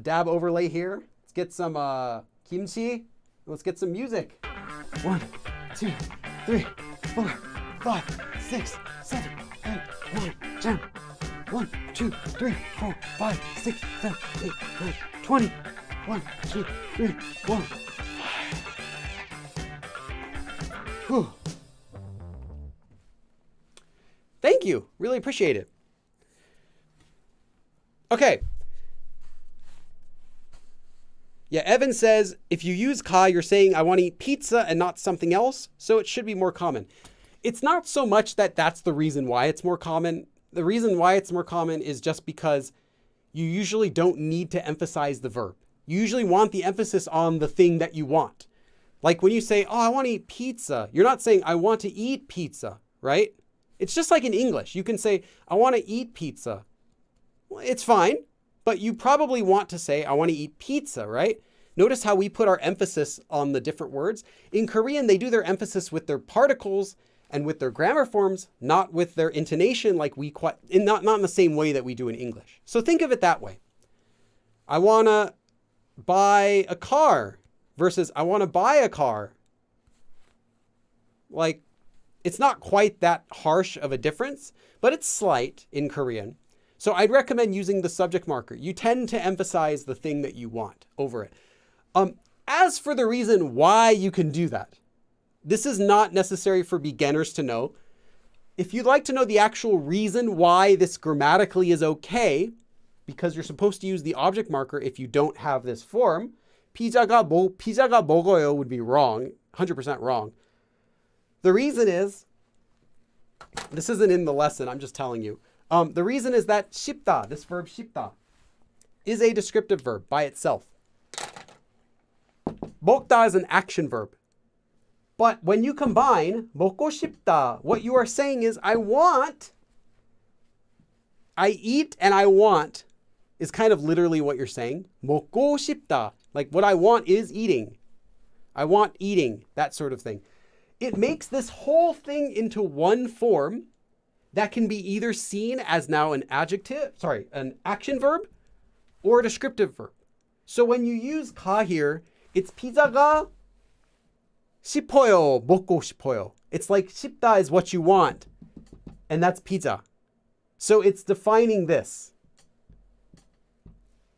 dab overlay here. Let's get some kimchi. Let's get some music. 1, 2, 3, 4, 5, 6, 7, 8, 9, 10. 1, 2, 3, 4, 5, 6, 7, 8, 9, 20. 1, 2, 3, 4. Whew. Thank you. Really appreciate it. Okay. Yeah, Evan says, if you use ka, you're saying, I want to eat pizza and not something else, so it should be more common. It's not so much that that's the reason why it's more common. The reason why it's more common is just because you usually don't need to emphasize the verb. You usually want the emphasis on the thing that you want. Like when you say, oh, I want to eat pizza, you're not saying, I want to eat pizza, right? It's just like in English. You can say, I want to eat pizza. Well, it's fine, but you probably want to say, I want to eat pizza, right? Notice how we put our emphasis on the different words. In Korean, they do their emphasis with their particles and with their grammar forms, not with their intonation, like not in the same way that we do in English. So think of it that way. I want to buy a car versus I want to buy a car. Like, it's not quite that harsh of a difference, but it's slight in Korean. So I'd recommend using the subject marker. You tend to emphasize the thing that you want over it. As for the reason why you can do that, this is not necessary for beginners to know. If you'd like to know the actual reason why this grammatically is okay, because you're supposed to use the object marker if you don't have this form, 피자가 먹어요 would be wrong, 100% wrong. The reason is, this isn't in the lesson, I'm just telling you. The reason is that 싶다, this verb 싶다, is a descriptive verb by itself. 먹다 is an action verb. But when you combine 먹고 싶다, what you are saying is I eat and I want is kind of literally what you're saying. 먹고 싶다, like what I want is eating. I want eating, that sort of thing. It makes this whole thing into one form that can be either seen as now an action verb or a descriptive verb. So when you use 가 here, it's 피자가 싶어요, 먹고 싶어요. It's like 싶다 is what you want. and that's pizza. So it's defining this.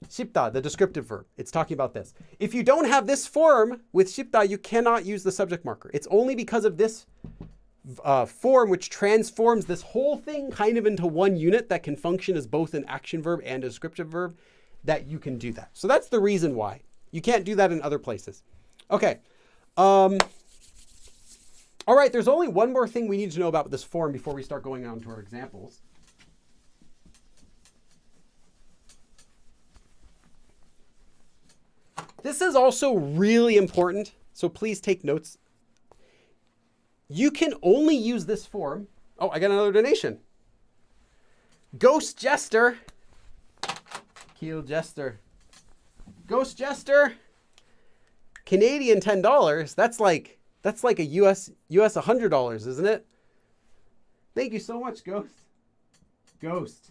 쉽다, the descriptive verb. It's talking about this. If you don't have this form with 쉽다, you cannot use the subject marker. It's only because of this form which transforms this whole thing kind of into one unit that can function as both an action verb and a descriptive verb that you can do that. So that's the reason why. You can't do that in other places. Okay. All right, there's only one more thing we need to know about this form before we start going on to our examples. This is also really important, so please take notes. You can only use this form. Oh, I got another donation. Ghost Jester. Keel Jester. Ghost Jester. Canadian $10. That's like a US $100, isn't it? Thank you so much, Ghost. Ghost.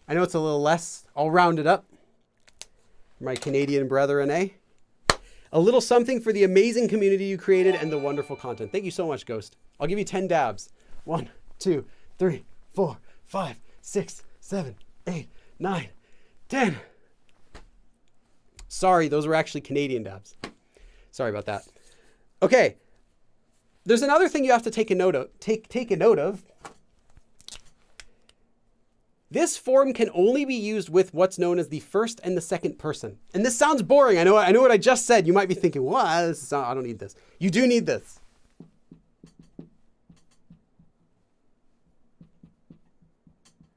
I know it's a little less. I'll round it up. My Canadian brethren, eh? A little something for the amazing community you created and the wonderful content. Thank you so much, Ghost. I'll give you 10 dabs. 1, 2, 3, 4, 5, 6, 7, 8, 9, 10. Sorry, those were actually Canadian dabs. Sorry about that. Okay. There's another thing you have to take a note of. Take a note of. This form can only be used with what's known as the first and the second person. And this sounds boring. I know what I just said. You might be thinking, what? I don't need this. You do need this.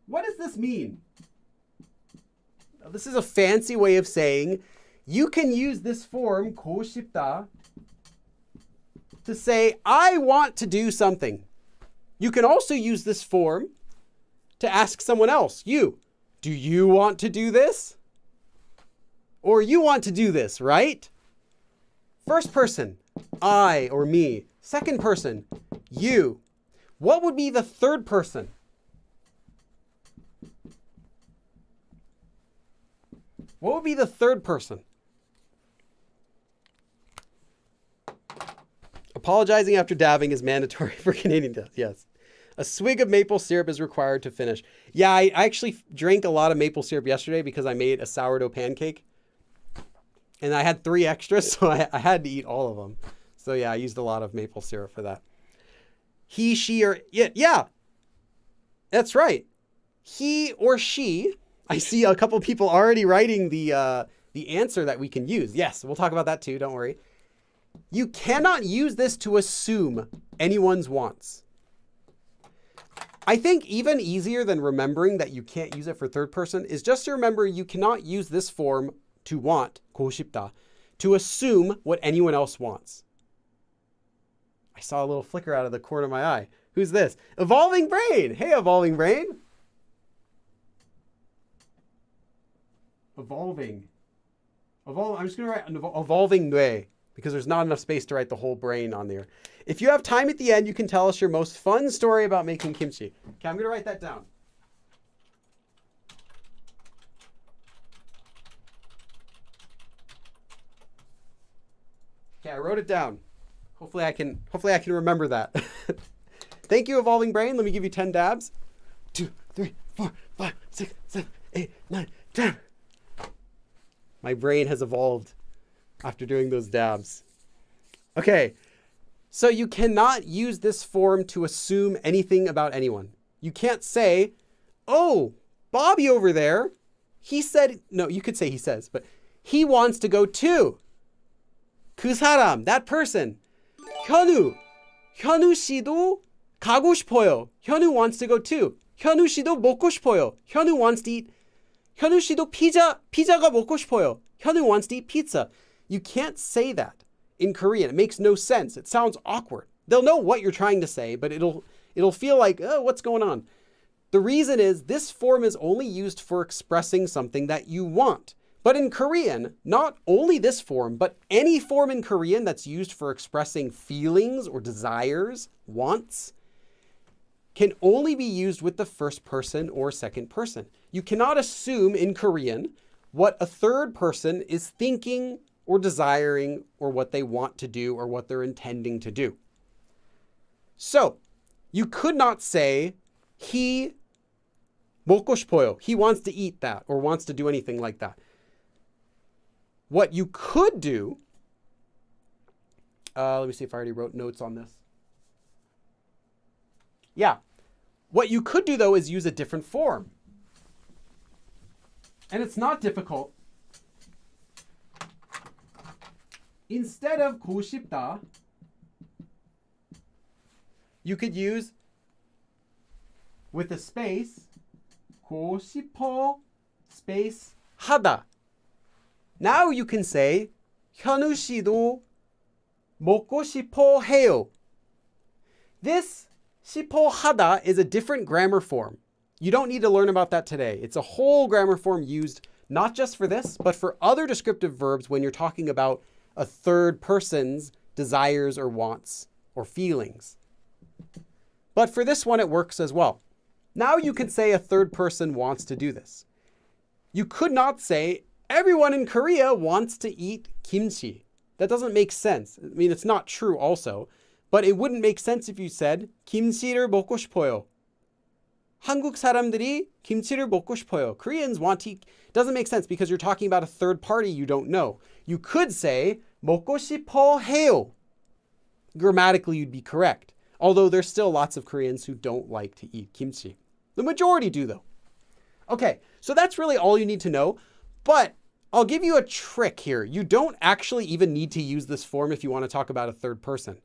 What does this mean? This is a fancy way of saying you can use this form, 고 싶다, to say, I want to do something. You can also use this form to ask someone else, do you want to do this? Or you want to do this, right? First person, I or me. Second person, you. What would be the third person? What would be the third person? Apologizing after dabbing is mandatory for Canadian death, yes. A swig of maple syrup is required to finish. Yeah, I actually drank a lot of maple syrup yesterday because I made a sourdough pancake. And I had 3 extras, so I had to eat all of them. So yeah, I used a lot of maple syrup for that. He, she, or... Yeah, that's right. He or she... I see a couple people already writing the answer that we can use. Yes, we'll talk about that too, don't worry. You cannot use this to assume anyone's wants. I think even easier than remembering that you can't use it for third person is just to remember you cannot use this form to want, 고 싶다, to assume what anyone else wants. I saw a little flicker out of the corner of my eye. Who's this? Evolving Brain. Hey, Evolving Brain. Evolving. I'm just going to write evolving 뇌 because there's not enough space to write the whole brain on there. If you have time at the end, you can tell us your most fun story about making kimchi. Okay, I'm going to write that down. Okay, I wrote it down. Hopefully I can remember that. Thank you, Evolving Brain. Let me give you 10 dabs. 2, 3, 4, 5, 6, 7, 8, 9, 10. My brain has evolved after doing those dabs. Okay, so you cannot use this form to assume anything about anyone. You can't say, oh, Bobby over there, he said, no, you could say he says, but he wants to go too. 그 사람, that person. 현우 씨도 가고 싶어요. 현우 wants to go too. 현우 씨도 먹고 싶어요. 현우 wants to eat. 현우 씨도 피자가 먹고 싶어요. 현우 wants to eat pizza. You can't say that in Korean. It makes no sense. It sounds awkward. They'll know what you're trying to say, but it'll feel like, oh, what's going on? The reason is this form is only used for expressing something that you want. But in Korean, not only this form, but any form in Korean that's used for expressing feelings or desires, wants, can only be used with the first person or second person. You cannot assume in Korean what a third person is thinking or desiring or what they want to do or what they're intending to do. So, You could not say he 먹고 싶어요. He wants to eat that or wants to do anything like that. What you could do, let me see if I already wrote notes on this. Yeah. What you could do, though, is use a different form. And it's not difficult. Instead of 고 싶다, you could use with a space 고 싶어 space 하다. Now you can say 현우 씨도 먹고 싶어 해요. This 싶어 하다 is a different grammar form. You don't need to learn about that today. It's a whole grammar form used not just for this, but for other descriptive verbs when you're talking about a third person's desires or wants or feelings. But for this one, it works as well. Now you can say a third person wants to do this. You could not say everyone in Korea wants to eat kimchi. That doesn't make sense. I mean, it's not true also, but it wouldn't make sense if you said 김치를 먹고 싶어요. 한국 사람들이 김치를 먹고 싶어요. Koreans want to eat. Doesn't make sense because you're talking about a third party you don't know. You could say 먹고 싶어 해요. Grammatically, you'd be correct. Although there's still lots of Koreans who don't like to eat kimchi. The majority do, though. Okay, so that's really all you need to know. But I'll give you a trick here. You don't actually even need to use this form if you want to talk about a third person.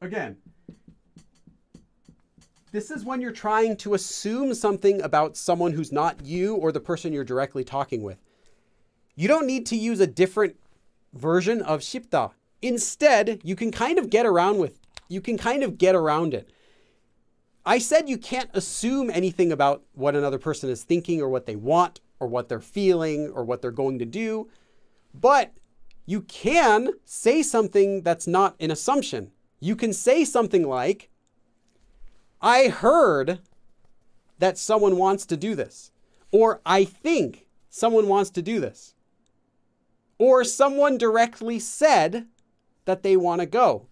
Again, this is when you're trying to assume something about someone who's not you or the person you're directly talking with. You don't need to use a different version of 싶다. Instead, you can kind of get around it. I said you can't assume anything about what another person is thinking or what they want or what they're feeling or what they're going to do, but you can say something that's not an assumption. You can say something like, I heard that someone wants to do this, or I think someone wants to do this, or someone directly said that they want to go.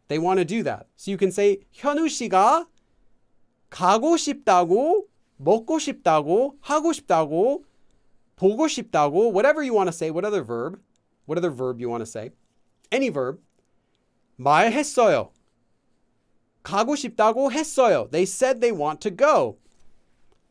They want to do that. So you can say 현우 씨가 가고 싶다고, 먹고 싶다고, 하고 싶다고, 보고 싶다고, whatever you want to say, what other verb you want to say, any verb, 말했어요. 가고 싶다고 했어요. They said they want to go.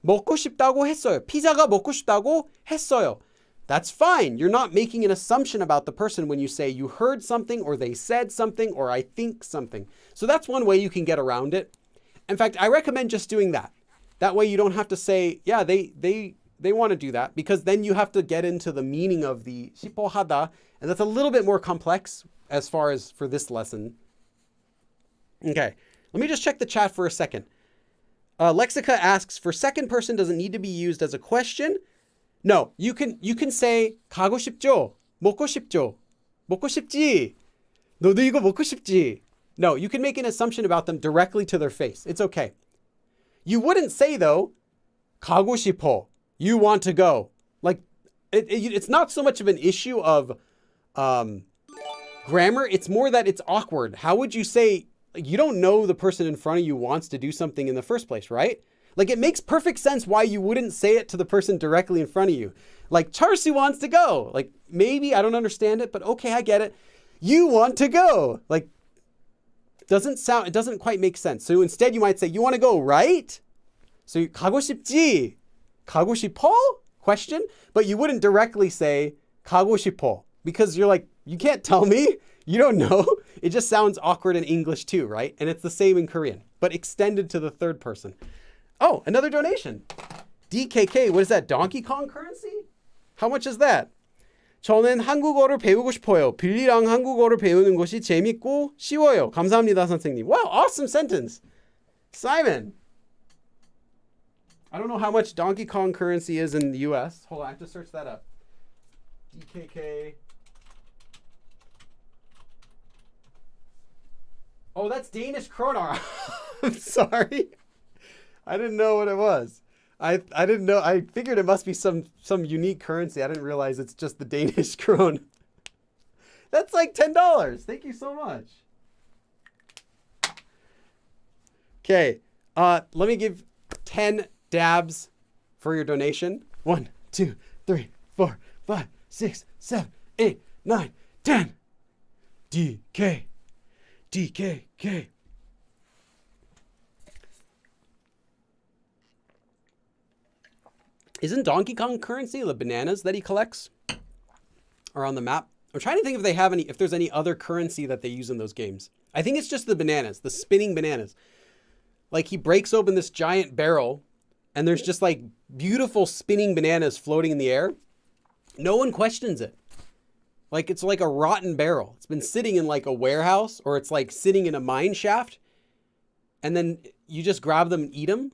먹고 싶다고 했어요. 피자가 먹고 싶다고 했어요. That's fine. You're not making an assumption about the person when you say you heard something or they said something or I think something. So that's one way you can get around it. In fact, I recommend just doing that. That way you don't have to say, yeah, they want to do that, because then you have to get into the meaning of the 싶어 하다, and that's a little bit more complex as far as for this lesson. Okay, let me just check the chat for a second. Lexica asks, for second person, does it need to be used as a question? No, you can say 가고 싶죠? 먹고 싶죠? 먹고 싶지? 너도 이거 먹고 싶지? No, you can make an assumption about them directly to their face. It's okay. You wouldn't say, though, 가고 싶어. You want to go. Like, it's not so much of an issue of grammar. It's more that it's awkward. How would you say, you don't know the person in front of you wants to do something in the first place, right? Like, it makes perfect sense why you wouldn't say it to the person directly in front of you. Like, Charcy wants to go. Like, maybe I don't understand it, but okay, I get it. You want to go. Like, it doesn't quite make sense. So instead you might say, you want to go, right? So 가고 싶지? 가고 싶어? Question. But you wouldn't directly say 가고 싶어, because you're like, you can't tell me. You don't know. It just sounds awkward in English too, right? And it's the same in Korean, but extended to the third person. Oh, another donation. DKK, what is that? Donkey Kong currency? How much is that? 저는 한국어를 배우고 싶어요. 빌리랑 한국어를 배우는 것이 재밌고 쉬워요. 감사합니다, 선생님. Wow, awesome sentence. Simon. I don't know how much Donkey Kong currency is in the US. Hold on, I have to search that up. DKK. Oh, that's Danish kroner. I'm sorry. I didn't know what it was. I didn't know. I figured it must be some unique currency. I didn't realize it's just the Danish krone. That's like $10. Thank you so much. Okay. Let me give 10 dabs for your donation. 1, 2, 3, 4, 5, 6, 7, 8, 9, 10. DK. DKK. Isn't Donkey Kong currency the bananas that he collects are on the map? I'm trying to think if there's any other currency that they use in those games. I think it's just the bananas, the spinning bananas. Like he breaks open this giant barrel and there's just like beautiful spinning bananas floating in the air. No one questions it. Like it's like a rotten barrel. It's been sitting in like a warehouse or it's like sitting in a mine shaft. And then you just grab them and eat them.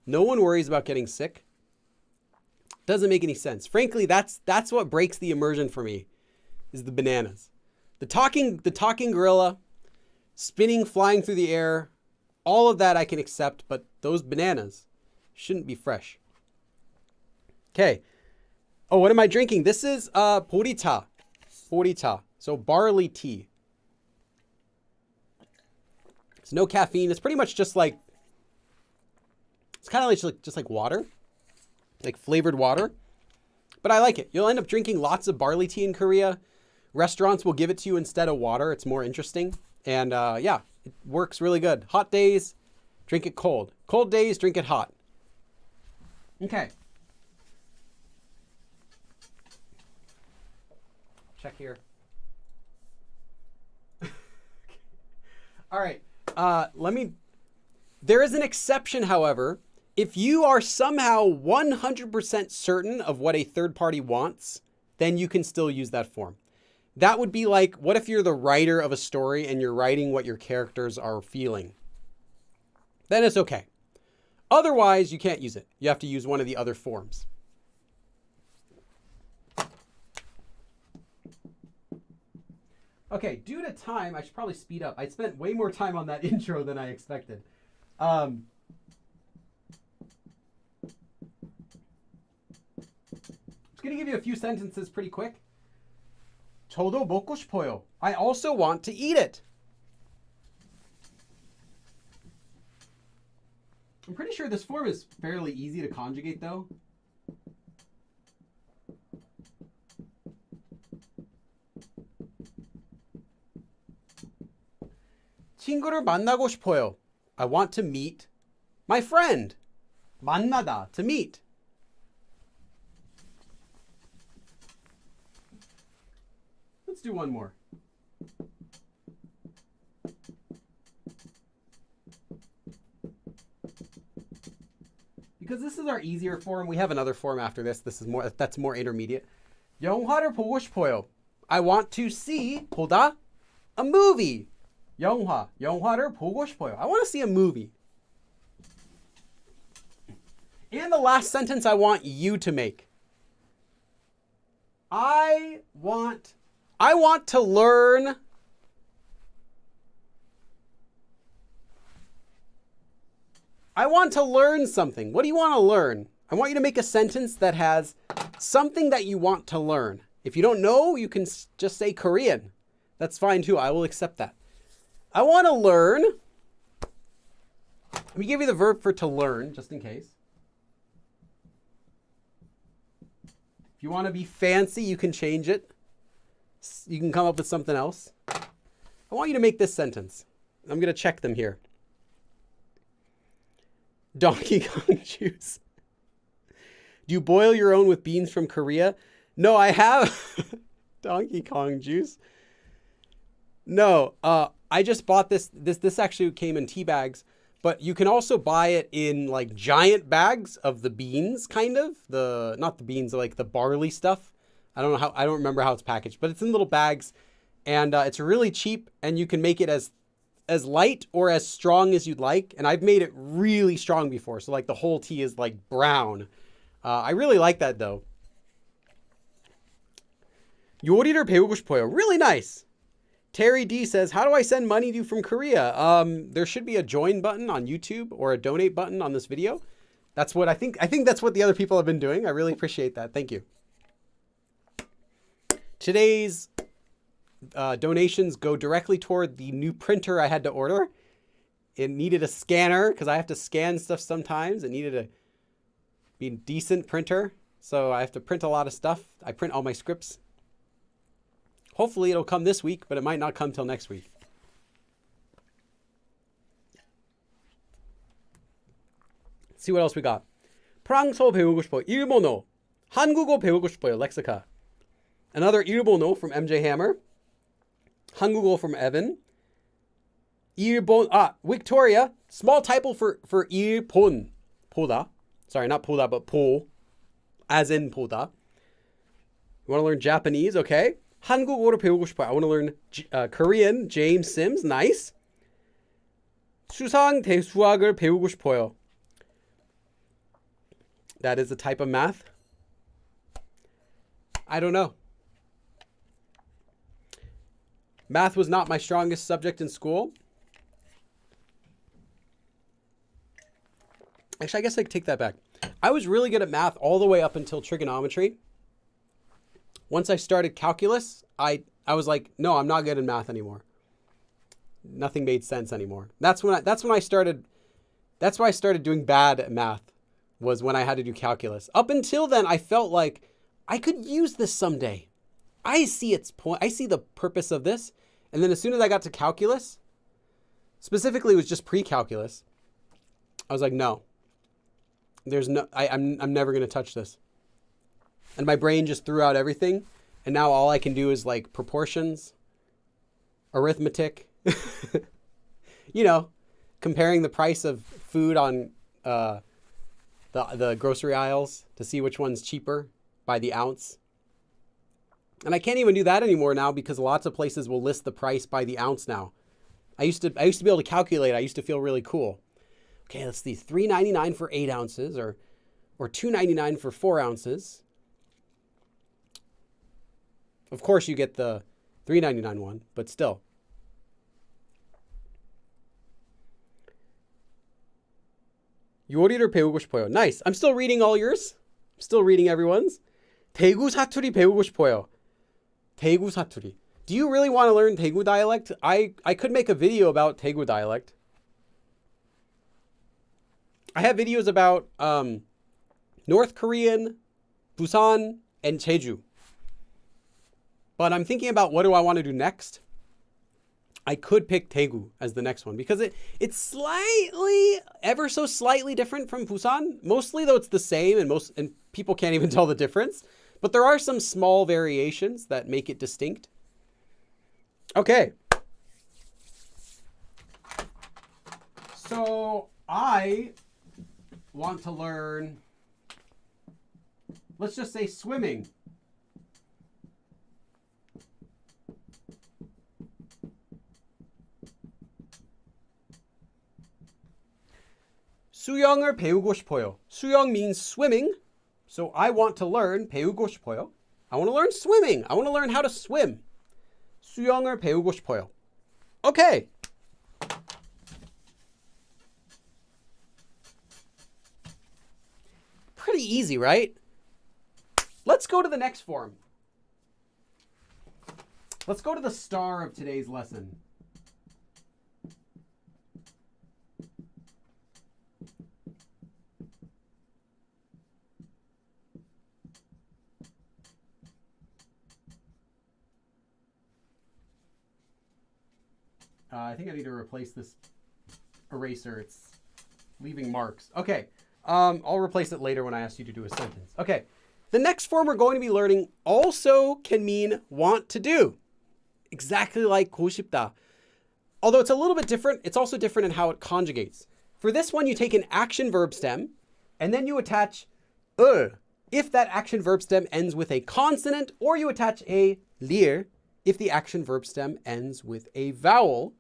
No one worries about getting sick. Doesn't make any sense. Frankly, that's what breaks the immersion for me, is the bananas. The talking gorilla, spinning, flying through the air, all of that I can accept, but those bananas shouldn't be fresh. Okay. Oh, what am I drinking? This is porita. Porita. So barley tea. It's no caffeine. It's pretty much just like, it's kind of just like water. Like flavored water, but I like it. You'll end up drinking lots of barley tea in Korea. Restaurants will give it to you instead of water. It's more interesting. And yeah, it works really good. Hot days, drink it cold. Cold days, drink it hot. Okay. Check here. All right. There is an exception, however. If you are somehow 100% certain of what a third party wants, then you can still use that form. That would be like, what if you're the writer of a story and you're writing what your characters are feeling? Then it's okay. Otherwise, you can't use it. You have to use one of the other forms. Okay, due to time, I should probably speed up. I spent way more time on that intro than I expected. I'm going to give you a few sentences pretty quick. 저도 먹고 싶어요. I also want to eat it. I'm pretty sure this form is fairly easy to conjugate though. 친구를 만나고 싶어요. I want to meet my friend. 만나다, to meet. Let's do one more. Because this is our easier form. We have another form after this. That's more intermediate. 영화를 보고 싶어요. I want to see, 보다, a movie. 영화를 보고 싶어요. I want to see a movie. And the last sentence I want you to make. I want to learn. I want to learn something. What do you want to learn? I want you to make a sentence that has something that you want to learn. If you don't know, you can just say Korean. That's fine too. I will accept that. I want to learn. Let me give you the verb for to learn, just in case. If you want to be fancy, you can change it. You can come up with something else. I want you to make this sentence. I'm going to check them here. Donkey Kong juice. Do you boil your own with beans from Korea? No, I have Donkey Kong juice. No, I just bought this. This actually came in tea bags, but you can also buy it in like giant bags of the beans, kind of. Not the beans, like the barley stuff. I don't remember how it's packaged, but it's in little bags and it's really cheap and you can make it as light or as strong as you'd like. And I've made it really strong before. So like the whole tea is like brown. I really like that though. 요리를 배우고 싶어요. Really nice. Terry D says, how do I send money to you from Korea? There should be a join button on YouTube or a donate button on this video. That's what I think. I think that's what the other people have been doing. I really appreciate that. Thank you. Today's donations go directly toward the new printer I had to order. It needed a scanner because I have to scan stuff sometimes. It needed a be a decent printer. So I have to print a lot of stuff. I print all my scripts. Hopefully it'll come this week, but it might not come till next week. Let's see what else we got. 프랑스어 배우고 싶어요. 일본어. 한국어 배우고 싶어요. Lexica. Another 일본어 from MJ Hammer. 한국어 from Evan. Victoria. Small typo for 일본. 보다. Sorry, not 보다, but 보. As in 보다. You want to learn Japanese? Okay. 한국어를 배우고 싶어요. I want to learn Korean. James Sims. Nice. 수상 대수학을 배우고 싶어요. That is a type of math. I don't know. Math was not my strongest subject in school. Actually, I guess I could take that back. I was really good at math all the way up until trigonometry. Once I started calculus, I was like, no, I'm not good in math anymore. Nothing made sense anymore. That's why I started doing bad at math, was when I had to do calculus. Up until then, I felt like I could use this someday. I see its point. I see the purpose of this. And then as soon as I got to calculus, specifically it was just pre-calculus, I was like, no. I'm never going to touch this. And my brain just threw out everything. And now all I can do is like proportions, arithmetic, you know, comparing the price of food on the grocery aisles to see which one's cheaper by the ounce. And I can't even do that anymore now because lots of places will list the price by the ounce now. I used to be able to calculate. I used to feel really cool. Okay, let's see, $3.99 for 8 ounces or $2.99 for 4 ounces. Of course, you get the $3.99 one, but still. 요리를 배우고 싶어요. Nice. I'm still reading all yours. I'm still reading everyone's. 대구 사투리 배우고 싶어요. 대구 사투리. Do you really want to learn Daegu dialect? I could make a video about Daegu dialect. I have videos about North Korean, Busan, and Jeju. But I'm thinking about what do I want to do next. I could pick Daegu as the next one because it's slightly, ever so slightly different from Busan. Mostly though it's the same and people can't even tell the difference. But there are some small variations that make it distinct. Okay. So I want to learn, let's just say swimming. 수영을 배우고 싶어요. 수영 means swimming. So I want to learn 배우고 싶어요. I want to learn swimming. I want to learn how to swim. 수영을 배우고 싶어요. Okay. Pretty easy, right? Let's go to the next form. Let's go to the star of today's lesson. I think I need to replace this eraser. It's leaving marks. Okay. I'll replace it later when I ask you to do a sentence. Okay. The next form we're going to be learning also can mean want to do. Exactly like 고 싶다. Although it's a little bit different, it's also different in how it conjugates. For this one, you take an action verb stem and then you attach if that action verb stem ends with a consonant, or you attach a lir if the action verb stem ends with a vowel,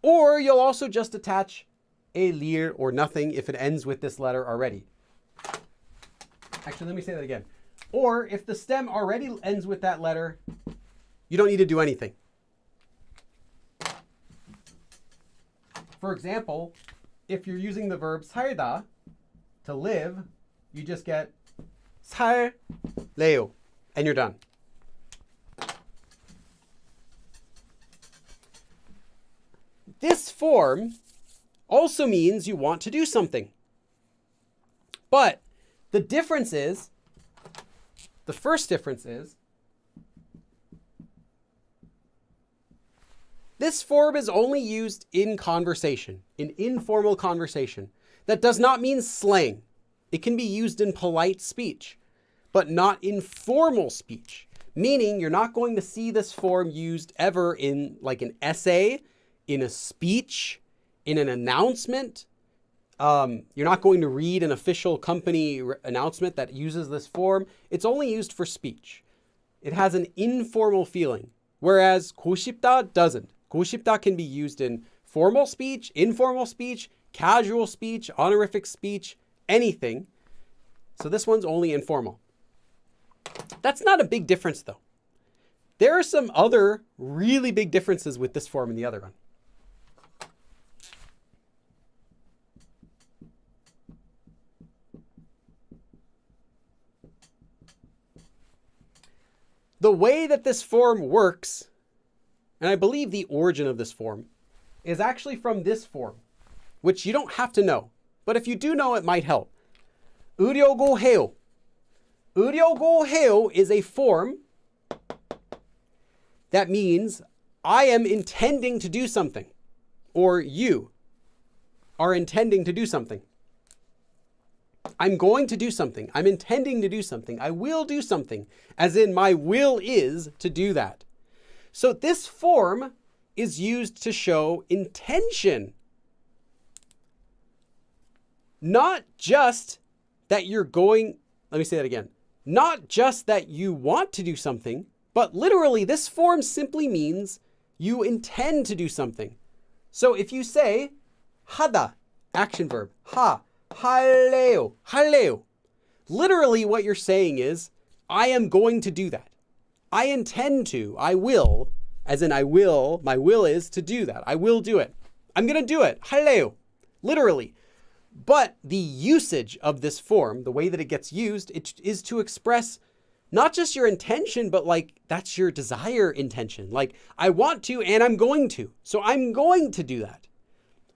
or you'll also just attach a lir or nothing if it ends with this letter already. Actually, let me say that again. Or if the stem already ends with that letter, you don't need to do anything. For example, if you're using the verb 살다, to live, you just get 살래요, and you're done. This form also means you want to do something. But the first difference is, this form is only used in conversation, in informal conversation. That does not mean slang. It can be used in polite speech, but not in formal speech. Meaning you're not going to see this form used ever in like an essay, in a speech, in an announcement. You're not going to read an official company announcement that uses this form. It's only used for speech. It has an informal feeling, whereas 고싶다 doesn't. 고싶다 can be used in formal speech, informal speech, casual speech, honorific speech, anything. So this one's only informal. That's not a big difference though. There are some other really big differences with this form and the other one. The way that this form works, and I believe the origin of this form, is actually from this form, which you don't have to know. But if you do know, it might help. 으려고 해요. 으려고 해요 is a form that means I am intending to do something, or you are intending to do something. I'm going to do something. I'm intending to do something. I will do something, as in my will is to do that. So this form is used to show intention. Not just that you're going, let me say that again. Not just that you want to do something, but literally this form simply means you intend to do something. So if you say 하다, action verb, 할래요, 할래요. Literally what you're saying is, I am going to do that. I intend to, I will, as in I will, my will is to do that. I will do it. I'm going to do it. 할래요. Literally. But the usage of this form, the way that it gets used, it is to express not just your intention, but like that's your desire intention. Like I want to and I'm going to. So I'm going to do that.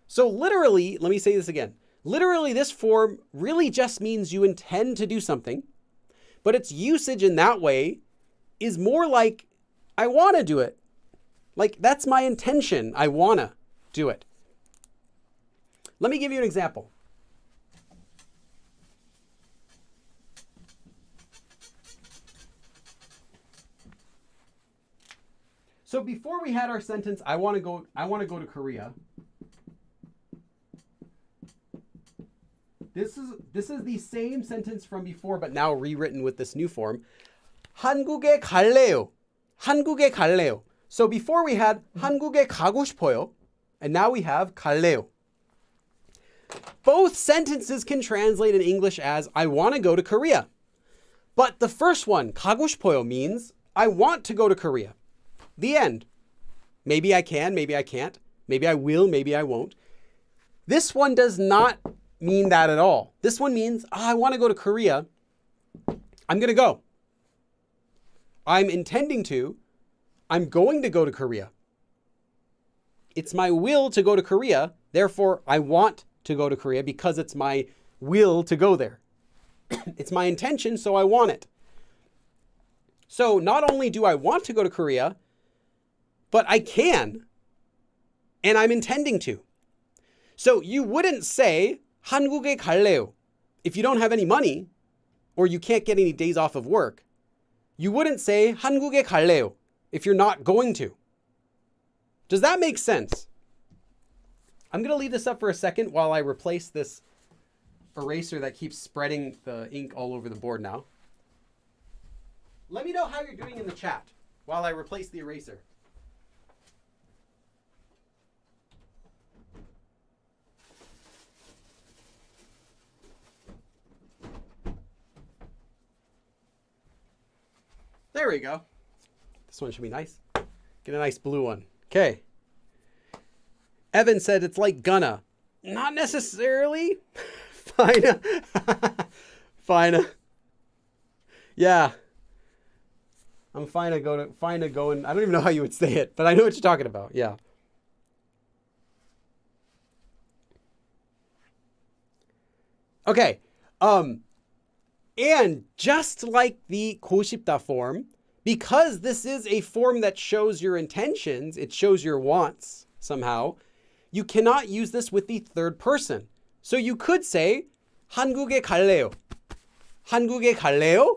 So literally, let me say this again. Literally, this form really just means you intend to do something, but its usage in that way is more like, I want to do it. Like, that's my intention. I want to do it. Let me give you an example. So before we had our sentence, I want to go to Korea. This is the same sentence from before, but now rewritten with this new form. 한국에 갈래요. 한국에 갈래요. So before we had 한국에 가고 싶어요, and now we have 갈래요. Both sentences can translate in English as I want to go to Korea. But the first one, 가고 싶어요, means I want to go to Korea. The end. Maybe I can, maybe I can't. Maybe I will, maybe I won't. This one does not mean that at all. This one means, I want to go to Korea. I'm going to go. I'm intending to. I'm going to go to Korea. It's my will to go to Korea. Therefore, I want to go to Korea because it's my will to go there. It's my intention, so I want it. So not only do I want to go to Korea, but I can, and I'm intending to. So you wouldn't say, 한국에 갈래요. If you don't have any money, or you can't get any days off of work, you wouldn't say 한국에 갈래요 if you're not going to. Does that make sense? I'm going to leave this up for a second while I replace this eraser that keeps spreading the ink all over the board now. Let me know how you're doing in the chat while I replace the eraser. There we go. This one should be nice. Get a nice blue one. Okay. Evan said it's like gonna. Not necessarily. Fine. Fine. Yeah. I'm fine to going. I don't even know how you would say it, but I know what you're talking about. Yeah. Okay. And just like the 고 싶다 form, because this is a form that shows your intentions, it shows your wants somehow, you cannot use this with the third person. So you could say 한국에 갈래요. 한국에 갈래요?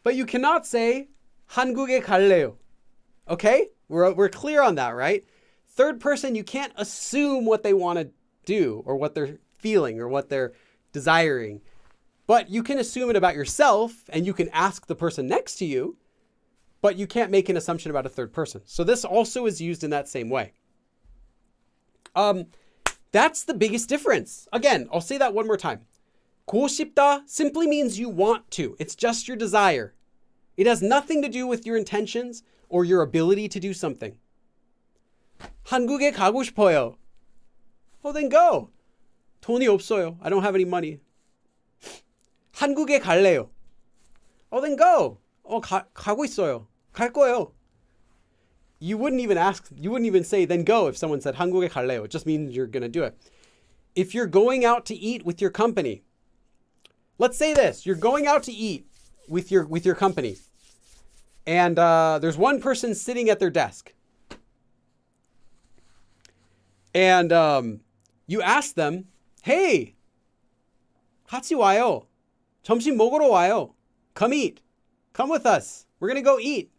But you cannot say 한국에 갈래요. Okay? We're clear on that, right? Third person, you can't assume what they want to do or what they're feeling or what they're desiring. But you can assume it about yourself and you can ask the person next to you, but you can't make an assumption about a third person. So this also is used in that same way. That's the biggest difference. Again, I'll say that one more time. 고 싶다 simply means you want to. It's just your desire. It has nothing to do with your intentions or your ability to do something. 한국에 가고 싶어요. Well, then go. 돈이 없어요. I don't have any money. 한국에 갈래요. Oh, then go. 가고 있어요. 갈 거예요. You wouldn't even say then go if someone said 한국에 갈래요. It just means you're going to do it. If you're going out to eat with your company, let's say this, you're going out to eat with your company and there's one person sitting at their desk. And you ask them, hey, 같이 와요. 점심 먹으러 와요. Come eat. Come with us. We're going to go eat.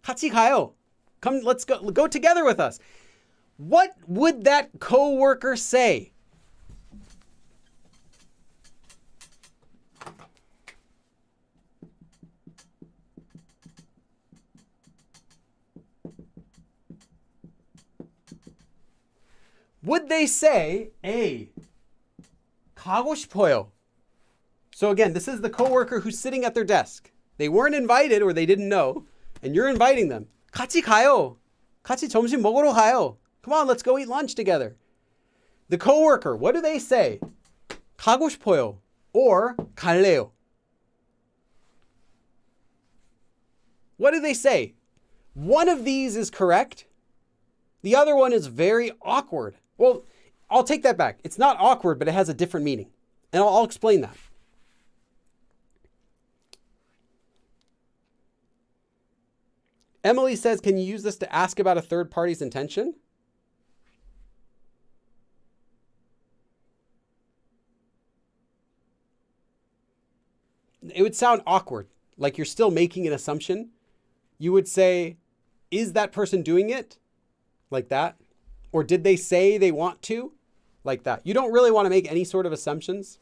같이 가요. Come, let's go together with us. What would that coworker say? Would they say, hey, 가고 싶어요? So again, this is the coworker who's sitting at their desk. They weren't invited or they didn't know, and you're inviting them. 같이 가요. 같이 점심 먹으러 가요. Come on, let's go eat lunch together. The coworker, what do they say? 가고 싶어요 or 갈래요. What do they say? One of these is correct. The other one is very awkward. Well, I'll take that back. It's not awkward, but it has a different meaning. And I'll explain that. Emily says, can you use this to ask about a third party's intention? It would sound awkward, like you're still making an assumption. You would say, is that person doing it? Like that. Or did they say they want to? Like that. You don't really want to make any sort of assumptions.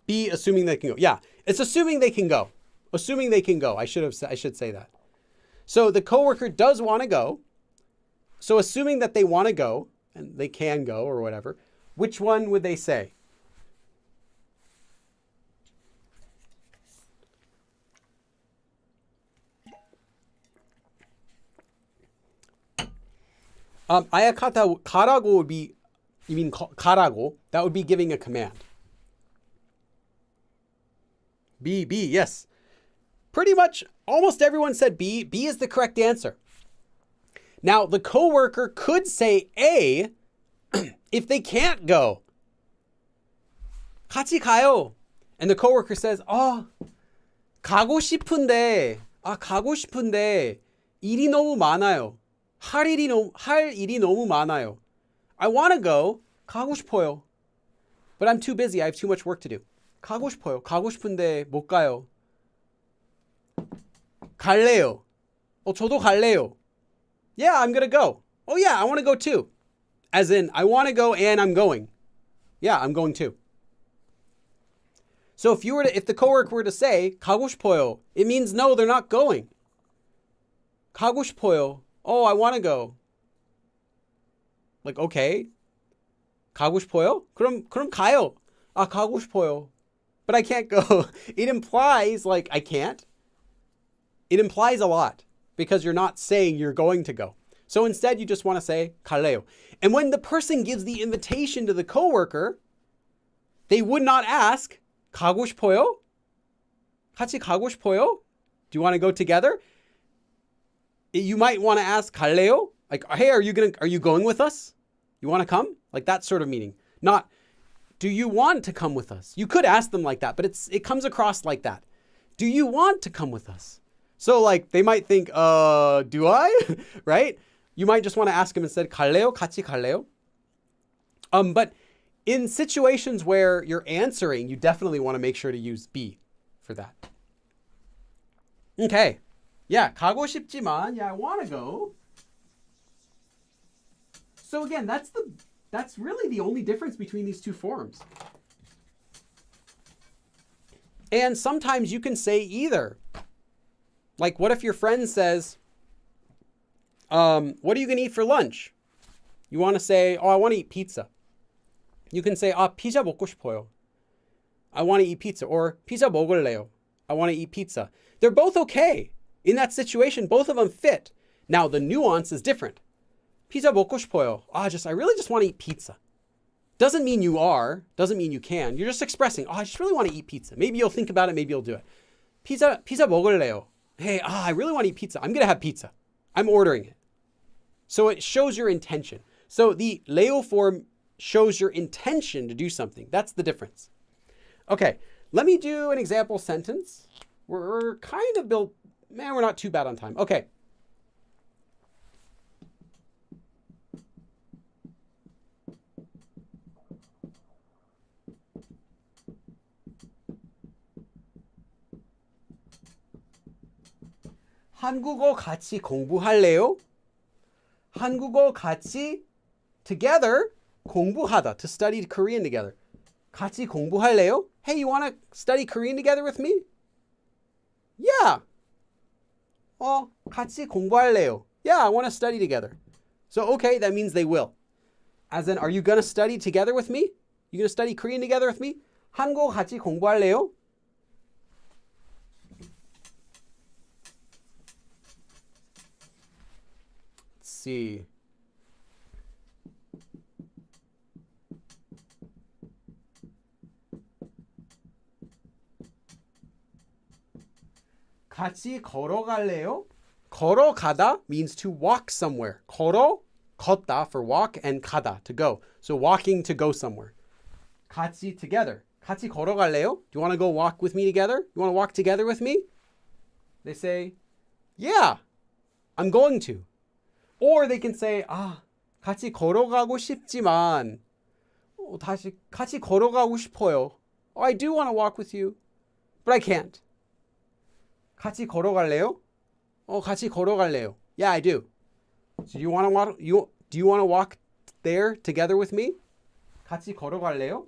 Be assuming they can go. Yeah, it's assuming they can go. Assuming they can go. I should say that. So the coworker does want to go. So assuming that they want to go and they can go or whatever, which one would they say? 아야카타 가라고 would be, you mean 가라고? That would be giving a command. B, yes. Pretty much almost everyone said B. B is the correct answer. Now, the coworker could say A if they can't go. 같이 가요. And the coworker says, 가고 싶은데 일이 너무 많아요. 할 일이 너무 많아요. I want to go. 가고 싶어요. But I'm too busy. I have too much work to do. 가고 싶어요. 가고 싶은데 못 가요. 갈래요. 저도 갈래요. Yeah, I'm going to go. Oh yeah, I want to go too. As in, I want to go and I'm going. Yeah, I'm going too. So if the coworker were to say 가고 싶어요, it means no, they're not going. 가고 싶어요. Oh, I want to go. Like, okay. 가고 싶어요? 그럼 가요. 가고 싶어요. But I can't go. It implies like I can't. It implies a lot because you're not saying you're going to go. So instead, you just want to say 갈래요. And when the person gives the invitation to the coworker, they would not ask 가고 싶어요? 같이 가고 싶어요? Do you want to go together? You might want to ask 갈래요? Like, hey, are you going with us? You want to come? Like that sort of meaning. Not, do you want to come with us? You could ask them like that, but it comes across like that. Do you want to come with us? So like they might think, do I? Right? You might just want to ask them instead, 갈래요? 같이 갈래요? But in situations where you're answering, you definitely want to make sure to use be for that. Okay. Yeah, 가고 싶지만, yeah, I want to go. So again, that's really the only difference between these two forms. And sometimes you can say either. Like, what if your friend says, what are you going to eat for lunch? You want to say, I want to eat pizza. You can say, 피자 먹고 싶어요. I want to eat pizza. Or 피자 먹을래요. I want to eat pizza. They're both okay. In that situation, both of them fit. Now, the nuance is different. 피자 먹고 싶어요. I really just want to eat pizza. Doesn't mean you are. Doesn't mean you can. You're just expressing, I just really want to eat pizza. Maybe you'll think about it. Maybe you'll do it. 피자 먹을래요. Hey, I really want to eat pizza. I'm going to have pizza. I'm ordering it. So it shows your intention. So the leo form shows your intention to do something. That's the difference. Okay, let me do an example sentence. We're kind of built, we're not too bad on time. Okay. 한국어 같이 공부할래요? 한국어 같이 together 공부하다, to study Korean together. 같이 공부할래요? Hey, you want to study Korean together with me? Yeah. 같이 공부할래요? Yeah, I want to study together. So, okay, that means they will. As in, are you going to study together with me? You going to study Korean together with me? 한국어 같이 공부할래요? See. 같이 걸어갈래요? 걸어가다 means to walk somewhere. 걷다 for walk and 가다 to go. So walking to go somewhere. 같이 together. 같이 걸어갈래요? Do you want to go walk with me together? You want to walk together with me? They say, yeah, I'm going to. Or they can say, 같이 걸어가고 싶지만, 같이 걸어가고 싶어요. I do want to walk with you, but I can't. 같이 걸어갈래요? 같이 걸어갈래요. Yeah, I do. So do you want to walk there together with me? 같이 걸어갈래요?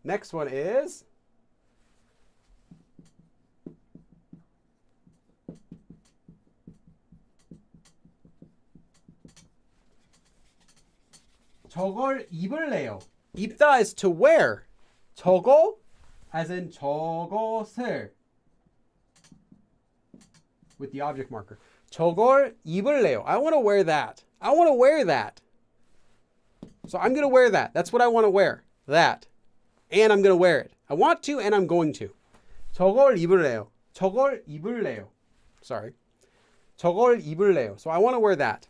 Next one is 저걸 입을래요. 입다 is to wear. 저거 as in 저것을 with the object marker. 저걸 입을래요. I want to wear that. I want to wear that. So I'm going to wear that. That's what I want to wear. That. And I'm going to wear it. I want to and I'm going to. 저걸 입을래요. 저걸 입을래요. Sorry. 저걸 입을래요. So I want to wear that.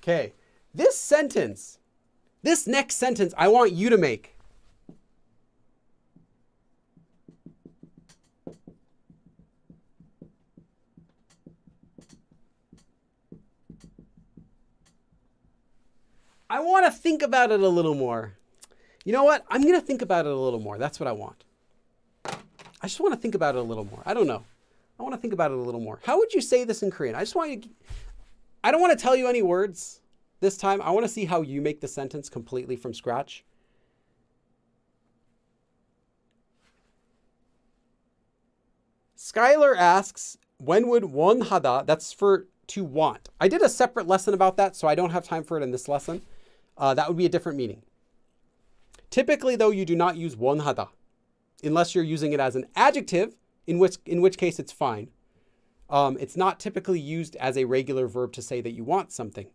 Okay. This next sentence, I want you to make. I want to think about it a little more. You know what? I'm going to think about it a little more. That's what I want. I just want to think about it a little more. I don't know. I want to think about it a little more. How would you say this in Korean? I don't want to tell you any words this time. I want to see how you make the sentence completely from scratch. Skylar asks, when would 원하다, that's for to want. I did a separate lesson about that, so I don't have time for it in this lesson. That would be a different meaning. Typically, though, you do not use 원하다 unless you're using it as an adjective, in which case it's fine. It's not typically used as a regular verb to say that you want something.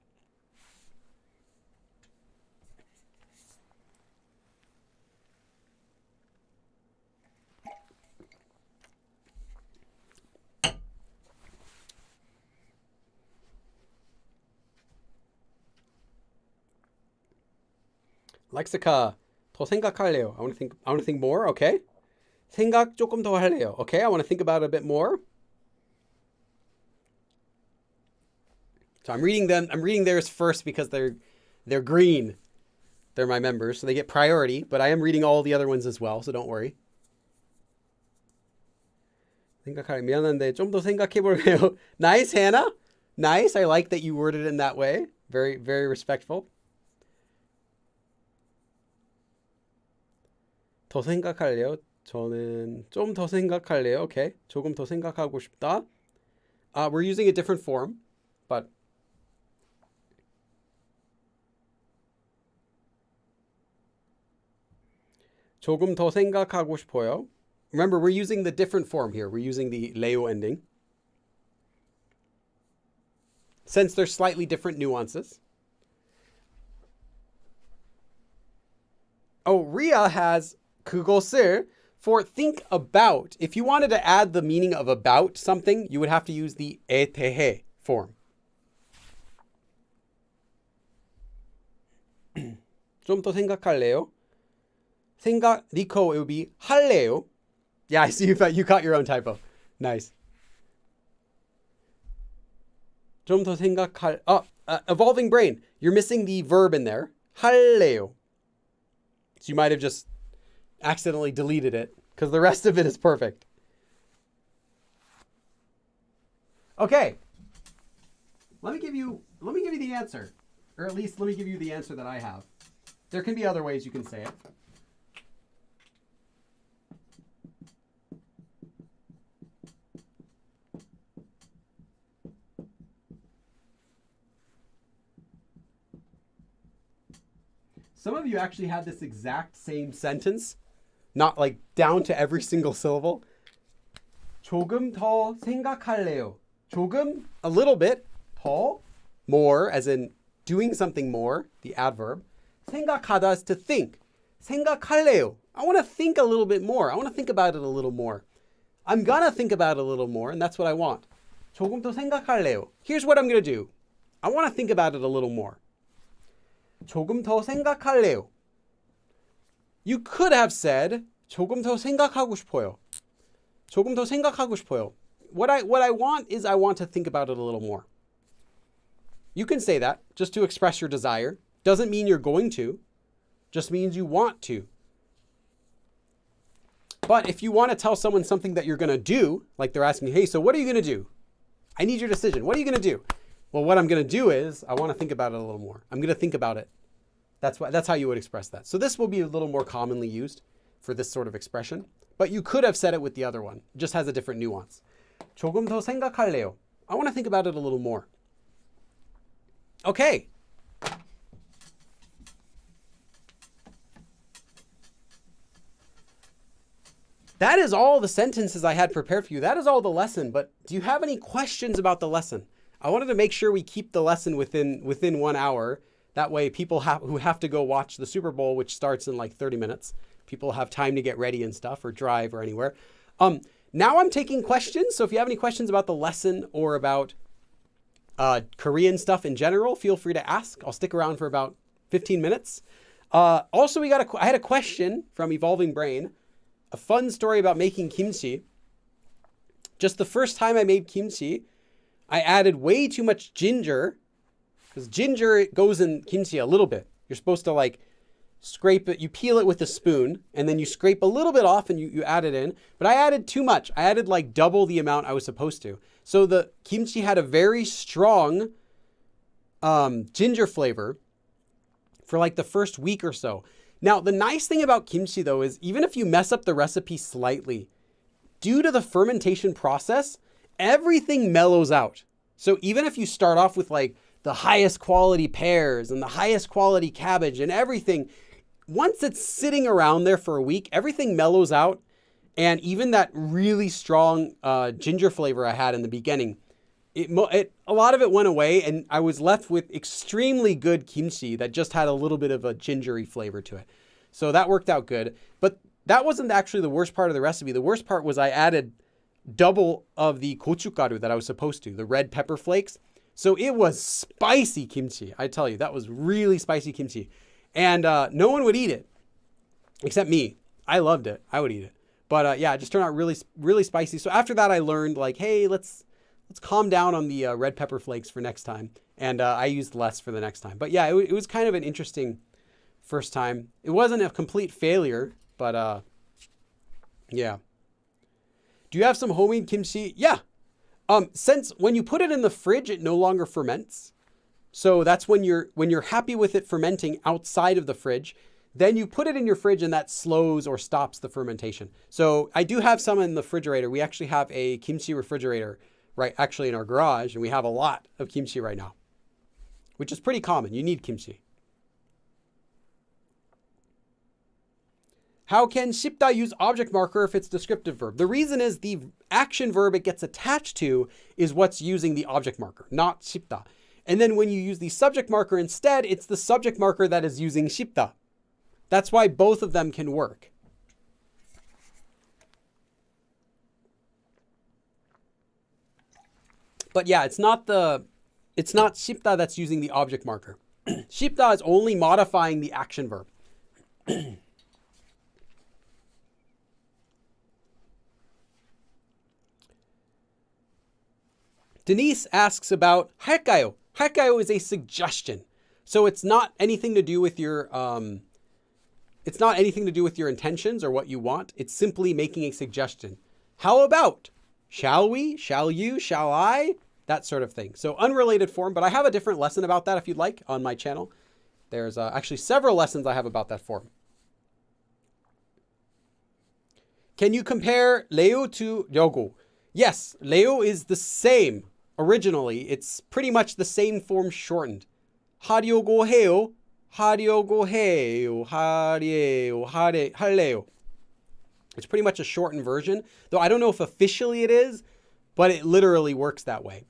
Lexica. 더 생각할래요. I want to think more. Okay. 생각 조금 더 할래요. Okay, I want to think about it a bit more. So I'm reading theirs first because they're green. They're my members, so they get priority, but I am reading all the other ones as well, so don't worry. 미안한데 좀 더 생각해 볼게요. Nice, Hannah. Nice. I like that you worded it in that way. Very, very respectful. 더 생각할래요. 저는 좀 더 생각할래요. Okay. 조금 더 생각하고 싶다. We're using a different form, but 조금 더 생각하고 싶어요. Remember, we're using the different form here. We're using the 레오 ending. Since there's slightly different nuances. Oh, Ria has 그것을 for think about. If you wanted to add the meaning of about something, you would have to use the 에 대해 form. 좀 더 생각할래요? Nico, it would be 할래요. Yeah, I see you caught your own typo. Nice. 좀 더 생각할... evolving brain. You're missing the verb in there. 할래요. So you might have just accidentally deleted it because the rest of it is perfect. Okay. Let me give you the answer. Or at least let me give you the answer that I have. There can be other ways you can say it. Some of you actually had this exact same sentence, not like down to every single syllable. 조금 더 생각할래요. 조금, a little bit. 더, more, as in doing something more, the adverb. 생각하다 is to think. 생각할래요. I want to think a little bit more. I want to think about it a little more. I'm gonna think about it a little more, and that's what I want. 조금 더 생각할래요. Here's what I'm gonna do. I want to think about it a little more. 조금 더 생각할래요. You could have said 조금 더 생각하고 싶어요. 조금 더 생각하고 싶어요. What I want is I want to think about it a little more. You can say that just to express your desire. Doesn't mean you're going to. Just means you want to. But if you want to tell someone something that you're going to do, like they're asking, hey, so what are you going to do? I need your decision. What are you going to do? Well, what I'm going to do is I want to think about it a little more. I'm going to think about it. That's how you would express that. So this will be a little more commonly used for this sort of expression. But you could have said it with the other one. It just has a different nuance. 조금 더 생각할래요. I want to think about it a little more. Okay. That is all the sentences I had prepared for you. That is all the lesson. But do you have any questions about the lesson? I wanted to make sure we keep the lesson within 1 hour. That way people who have to go watch the Super Bowl, which starts in like 30 minutes, people have time to get ready and stuff or drive or anywhere. Now I'm taking questions. So if you have any questions about the lesson or about Korean stuff in general, feel free to ask. I'll stick around for about 15 minutes. Also, I had a question from Evolving Brain. A fun story about making kimchi. Just the first time I made kimchi, I added way too much ginger, because ginger, it goes in kimchi a little bit. You're supposed to like scrape it, you peel it with a spoon, and then you scrape a little bit off and you add it in. But I added too much. I added like double the amount I was supposed to. So the kimchi had a very strong ginger flavor for like the first week or so. Now, the nice thing about kimchi, though, is even if you mess up the recipe slightly, due to the fermentation process, everything mellows out. So even if you start off with like the highest quality pears and the highest quality cabbage and everything, once it's sitting around there for a week, everything mellows out. And even that really strong ginger flavor I had in the beginning, a lot of it went away, and I was left with extremely good kimchi that just had a little bit of a gingery flavor to it. So that worked out good. But that wasn't actually the worst part of the recipe. The worst part was I added double of the gochugaru that I was supposed to, the red pepper flakes. So it was spicy kimchi. I tell you, that was really spicy kimchi. And no one would eat it except me. I loved it. I would eat it. But yeah, it just turned out really, really spicy. So after that, I learned like, hey, let's calm down on the red pepper flakes for next time. And I used less for the next time. But yeah, it was kind of an interesting first time. It wasn't a complete failure, but yeah. Do you have some homemade kimchi? Yeah. Since when you put it in the fridge, it no longer ferments. So that's when you're happy with it fermenting outside of the fridge. Then you put it in your fridge and that slows or stops the fermentation. So I do have some in the refrigerator. We actually have a kimchi refrigerator actually in our garage, and we have a lot of kimchi right now, which is pretty common. You need kimchi. How can 쉽다 use object marker if it's descriptive verb? The reason is the action verb it gets attached to is what's using the object marker, not 쉽다. And then when you use the subject marker instead, it's the subject marker that is using 쉽다. That's why both of them can work. But yeah, it's not 쉽다 that's using the object marker. 쉽다 is only modifying the action verb. Denise asks about 할까요. 할까요 is a suggestion. So it's not anything to do with your intentions or what you want. It's simply making a suggestion. How about? Shall we? Shall you? Shall I? That sort of thing. So unrelated form, but I have a different lesson about that if you'd like on my channel. There's actually several lessons I have about that form. Can you compare 레오 to 려고? Yes, 레오 is the same originally. It's pretty much the same form shortened. 하려고 해요. 하려고 해요. 할래요. It's pretty much a shortened version, though I don't know if officially it is, but it literally works that way.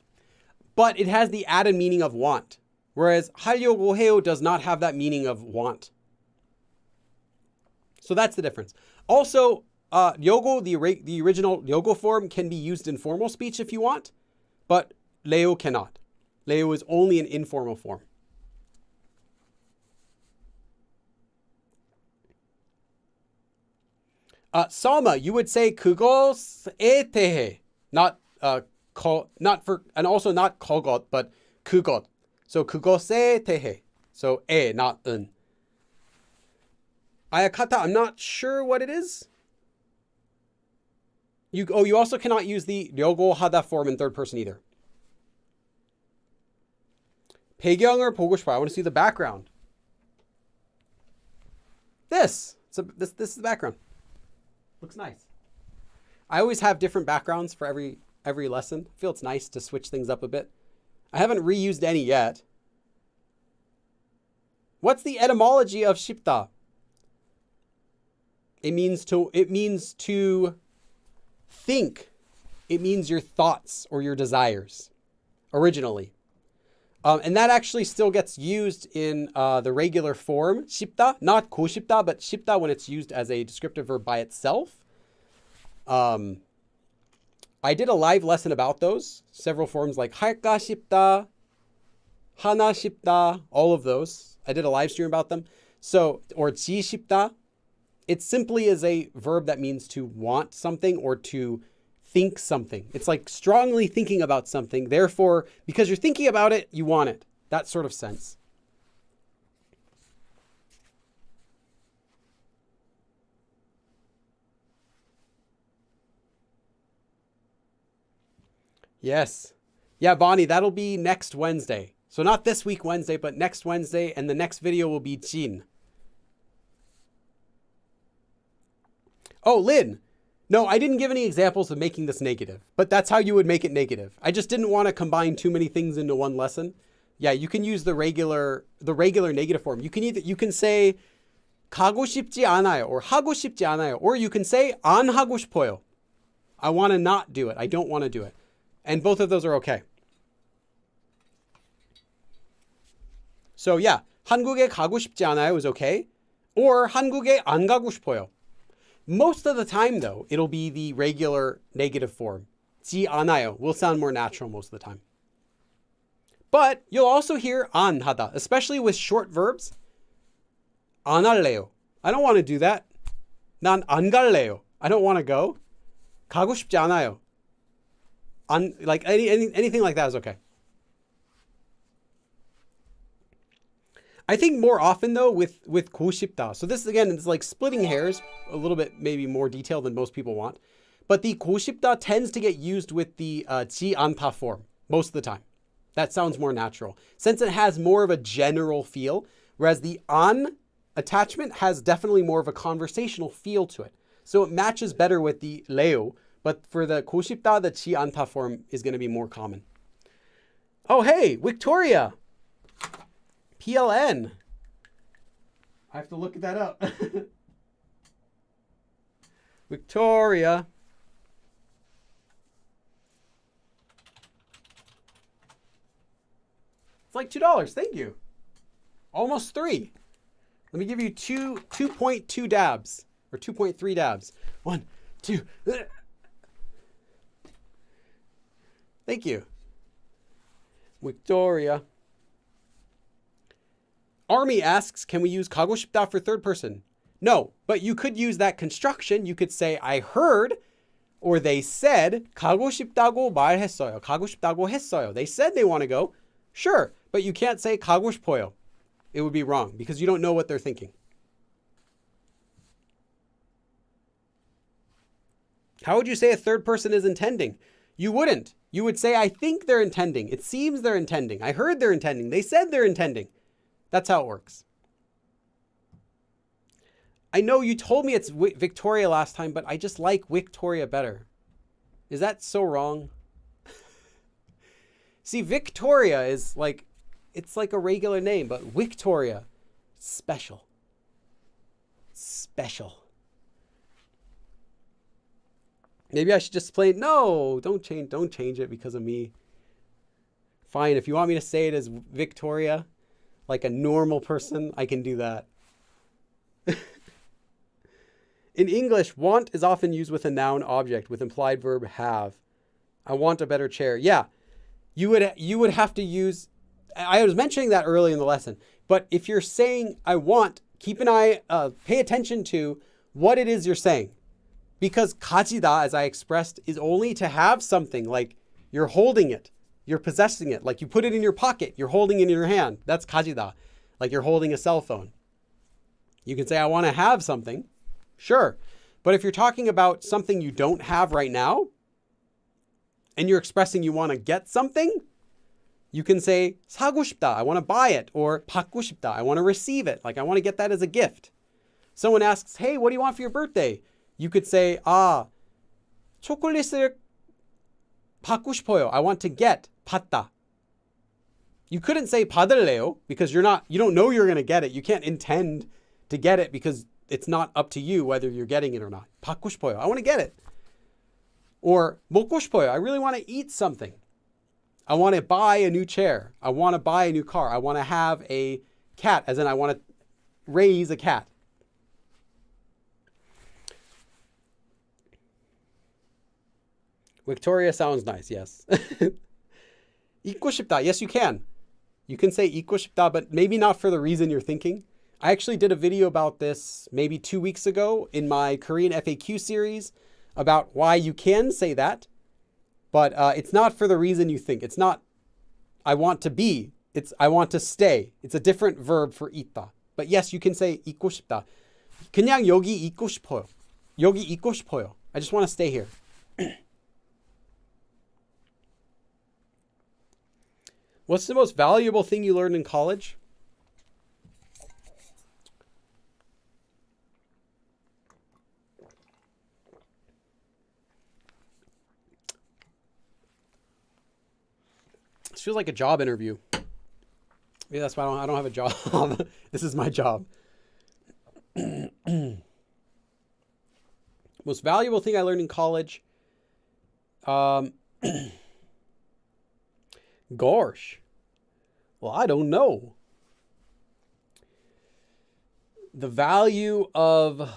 But it has the added meaning of want, whereas 하려고 해요 does not have that meaning of want. So that's the difference. Also, 려고, the original 려고 form can be used in formal speech if you want, but 레오 cannot. 레오 is only an informal form. Salma, you would say 그것에 대해, not 그것, but 그것. So 그것에 대해. So not 은. Ayakata, I'm not sure what it is. You also cannot use the 려고 하다 form in third person either. 배경을 보고 싶어요. I want to see the background. This is the background. Looks nice. I always have different backgrounds for every lesson. I feel it's nice to switch things up a bit. I haven't reused any yet. What's the etymology of 쉽다? It means to think. It means your thoughts or your desires originally. And that actually still gets used in the regular form, 쉽다, not 고쉽다, but 쉽다 when it's used as a descriptive verb by itself. I did a live lesson about those, several forms like 할까 싶다, 하나 싶다, all of those. I did a live stream about them. So, or 지 싶다, it simply is a verb that means to want something or to think something. It's like strongly thinking about something. Therefore, because you're thinking about it, you want it. That sort of sense. Yes. Yeah, Bonnie, that'll be next Wednesday. So not this week Wednesday, but next Wednesday. And the next video will be Jin. Oh, Lynn. No, I didn't give any examples of making this negative, but that's how you would make it negative. I just didn't want to combine too many things into one lesson. Yeah, you can use the regular negative form. You can say 가고 싶지 않아요 or 하고 싶지 않아요, or you can say 안 하고 싶어요. I want to not do it. I don't want to do it. And both of those are okay. So yeah, 한국에 가고 싶지 않아요 is okay, or 한국에 안 가고 싶어요. Most of the time, though, it'll be the regular negative form. 지 않아요 will sound more natural most of the time. But you'll also hear 안 하다, especially with short verbs. 안 할래요. I don't want to do that. 난 안 갈래요. I don't want to go. 가고 싶지 않아요. Like anything like that is okay. I think more often though with 고 싶다. So this again is like splitting hairs a little bit, maybe more detailed than most people want. But the 고 싶다 tends to get used with the 지 않다 form most of the time. That sounds more natural since it has more of a general feel, whereas the 안 attachment has definitely more of a conversational feel to it. So it matches better with the 레요, but for the 고 싶다, the 지 않다 form is going to be more common. Oh, hey, Victoria. PLN. I have to look that up. Victoria. It's like $2. Thank you. Almost 3. Let me give you 2.2 dabs or 2.3 dabs. 1, 2. Thank you. Victoria. Army asks, can we use 가고 싶다 for third person? No, but you could use that construction. You could say, I heard, or they said, 가고 싶다고 말했어요. 가고 싶다고 했어요. They said they want to go. Sure, but you can't say 가고 싶어요. It would be wrong because you don't know what they're thinking. How would you say a third person is intending? You wouldn't. You would say, I think they're intending. It seems they're intending. I heard they're intending. They said they're intending. That's how it works. I know you told me it's Victoria last time, but I just like Victoria better. Is that so wrong? See, Victoria is like, it's like a regular name, but Victoria, special. Special. Maybe I should just play, no, don't change it because of me. Fine, if you want me to say it as Victoria, like a normal person, I can do that. In English, want is often used with a noun object with implied verb have. I want a better chair. Yeah, you would have to use, I was mentioning that early in the lesson, but if you're saying I want, keep an eye, pay attention to what it is you're saying. Because 가지다, as I expressed, is only to have something, like you're holding it, you're possessing it, like you put it in your pocket, you're holding it in your hand. That's 가지다, like you're holding a cell phone. You can say, I want to have something. Sure. But if you're talking about something you don't have right now, and you're expressing you want to get something, you can say, 사고 싶다, I want to buy it, or 받고 싶다, I want to receive it, like I want to get that as a gift. Someone asks, hey, what do you want for your birthday? You could say, 초콜릿을 받고 싶어요. I want to get, 받다. You couldn't say 받을래요 because you don't know you're going to get it. You can't intend to get it because it's not up to you whether you're getting it or not. 받고 싶어요. I want to get it. Or 먹고 싶어요. I really want to eat something. I want to buy a new chair. I want to buy a new car. I want to have a cat, as in I want to raise a cat. Victoria sounds nice, yes. 잊고 싶다. Yes, you can. You can say 잊고 싶다, but maybe not for the reason you're thinking. I actually did a video about this maybe 2 weeks ago in my Korean FAQ series about why you can say that, but it's not for the reason you think. It's not I want to be. It's I want to stay. It's a different verb for 있다. But yes, you can say 잊고 싶다. 그냥 여기 있고 싶어요. 여기 있고 싶어요. I just want to stay here. What's the most valuable thing you learned in college? This feels like a job interview. Maybe that's why I don't have a job. This is my job. Most valuable thing I learned in college. Gosh. Well, I don't know. The value of...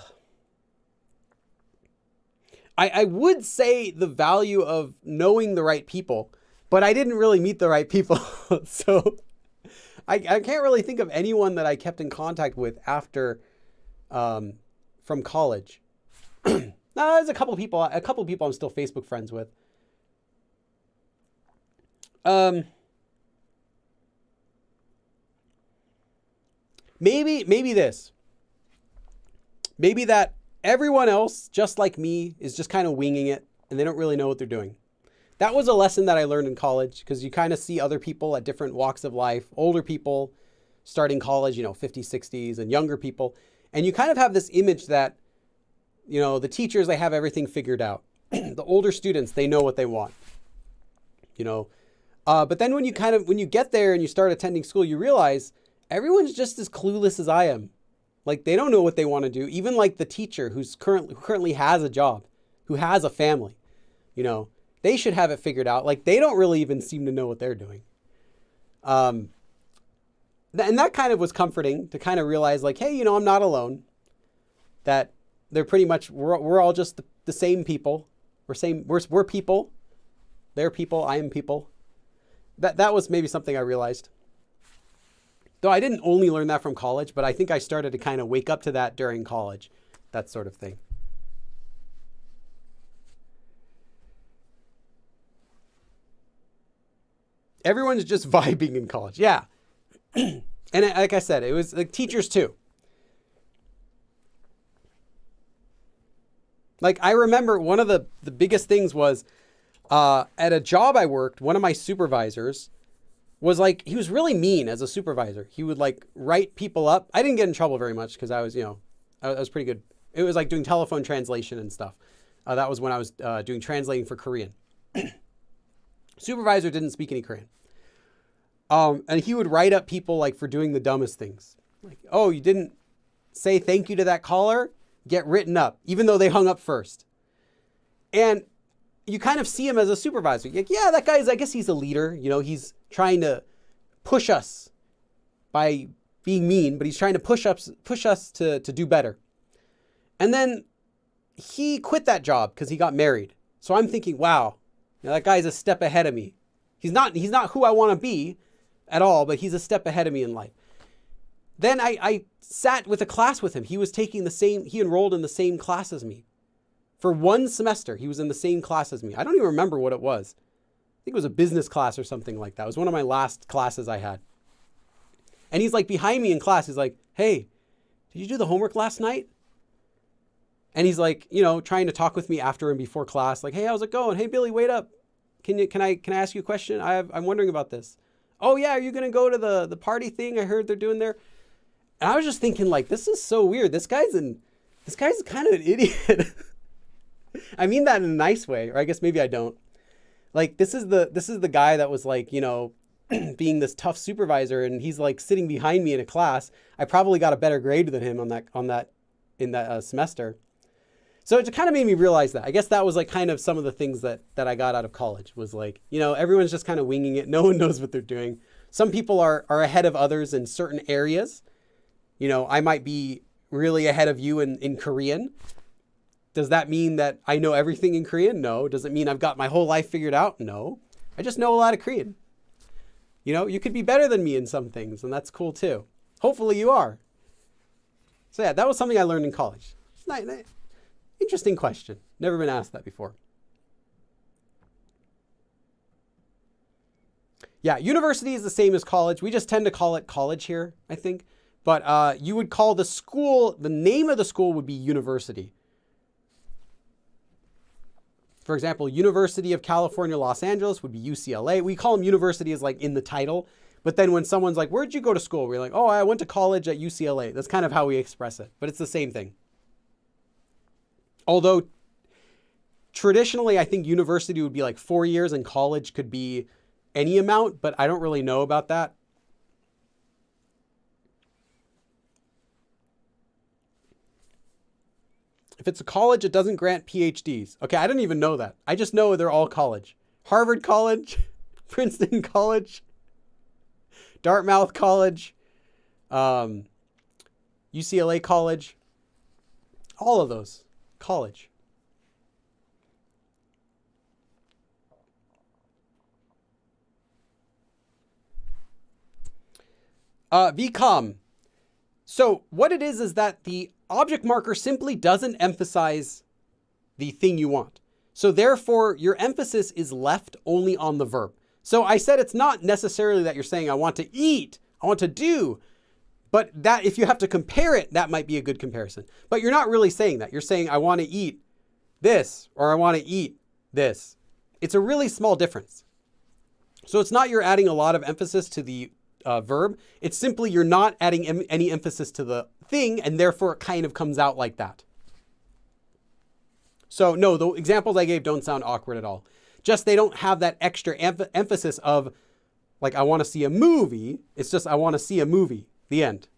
I would say the value of knowing the right people, but I didn't really meet the right people. So I can't really think of anyone that I kept in contact with after, from college. No, there's a couple people I'm still Facebook friends with. Maybe this. Maybe that everyone else, just like me, is just kind of winging it and they don't really know what they're doing. That was a lesson that I learned in college, because you kind of see other people at different walks of life, older people starting college, 50s, 60s, and younger people. And you kind of have this image that, the teachers, they have everything figured out. The older students, they know what they want, But then when you get there and you start attending school, you realize everyone's just as clueless as I am. Like, they don't know what they want to do. Even like the teacher who currently has a job, who has a family, they should have it figured out. Like, they don't really even seem to know what they're doing. And that kind of was comforting to kind of realize, like, hey, I'm not alone. That they're pretty much, we're all just the same people. We're people. They're people. I am people. That was maybe something I realized. Though I didn't only learn that from college, but I think I started to kind of wake up to that during college, that sort of thing. Everyone's just vibing in college. Yeah. And like I said, it was like teachers too. Like, I remember one of the biggest things was at a job I worked, one of my supervisors was like, he was really mean as a supervisor. He would like write people up. I didn't get in trouble very much because I was, I was pretty good. It was like doing telephone translation and stuff. That was when I was doing translating for Korean. Supervisor didn't speak any Korean. And he would write up people like for doing the dumbest things. Like, oh, you didn't say thank you to that caller? Get written up, even though they hung up first. And you kind of see him as a supervisor. You're like, yeah, that guy's, I guess he's a leader. He's trying to push us by being mean, but he's trying to push us to do better. And then he quit that job because he got married. So I'm thinking, wow, that guy's a step ahead of me. He's not who I want to be at all, but he's a step ahead of me in life. Then I sat with a class with him. He enrolled in the same class as me. For one semester, he was in the same class as me. I don't even remember what it was. I think it was a business class or something like that. It was one of my last classes I had. And he's like behind me in class. He's like, hey, did you do the homework last night? And he's like, trying to talk with me after and before class. Like, hey, how's it going? Hey, Billy, wait up. Can I ask you a question? I'm wondering about this. Oh yeah, are you going to go to the party thing I heard they're doing there? And I was just thinking, like, this is so weird. This guy's kind of an idiot. I mean that in a nice way, or I guess maybe I don't. Like, this is the guy that was like, being this tough supervisor, and he's like sitting behind me in a class. I probably got a better grade than him in that semester. So it kind of made me realize that. I guess that was like kind of some of the things that I got out of college was like, everyone's just kind of winging it. No one knows what they're doing. Some people are ahead of others in certain areas. I might be really ahead of you in Korean. Does that mean that I know everything in Korean? No. Does it mean I've got my whole life figured out? No. I just know a lot of Korean. You could be better than me in some things, and that's cool too. Hopefully you are. So yeah, that was something I learned in college. Nice. Interesting question. Never been asked that before. Yeah, university is the same as college. We just tend to call it college here, I think. But you would call the name of the school would be university. For example, University of California, Los Angeles would be UCLA. We call them university as like in the title. But then when someone's like, where'd you go to school? We're like, oh, I went to college at UCLA. That's kind of how we express it. But it's the same thing. Although traditionally, I think university would be like 4 years and college could be any amount, but I don't really know about that. If it's a college, it doesn't grant PhDs. Okay, I didn't even know that. I just know they're all college. Harvard College, Princeton College, Dartmouth College, UCLA College, all of those, college. Become. So what it is that the object marker simply doesn't emphasize the thing you want. So therefore, your emphasis is left only on the verb. So I said it's not necessarily that you're saying, I want to eat, I want to do, but that if you have to compare it, that might be a good comparison. But you're not really saying that. You're saying, I want to eat this, or I want to eat this. It's a really small difference. So it's not you're adding a lot of emphasis to the verb. It's simply you're not adding any emphasis to the thing, and therefore it kind of comes out like that. So no, the examples I gave don't sound awkward at all. Just they don't have that extra emphasis of like, I want to see a movie. It's just, I want to see a movie, the end.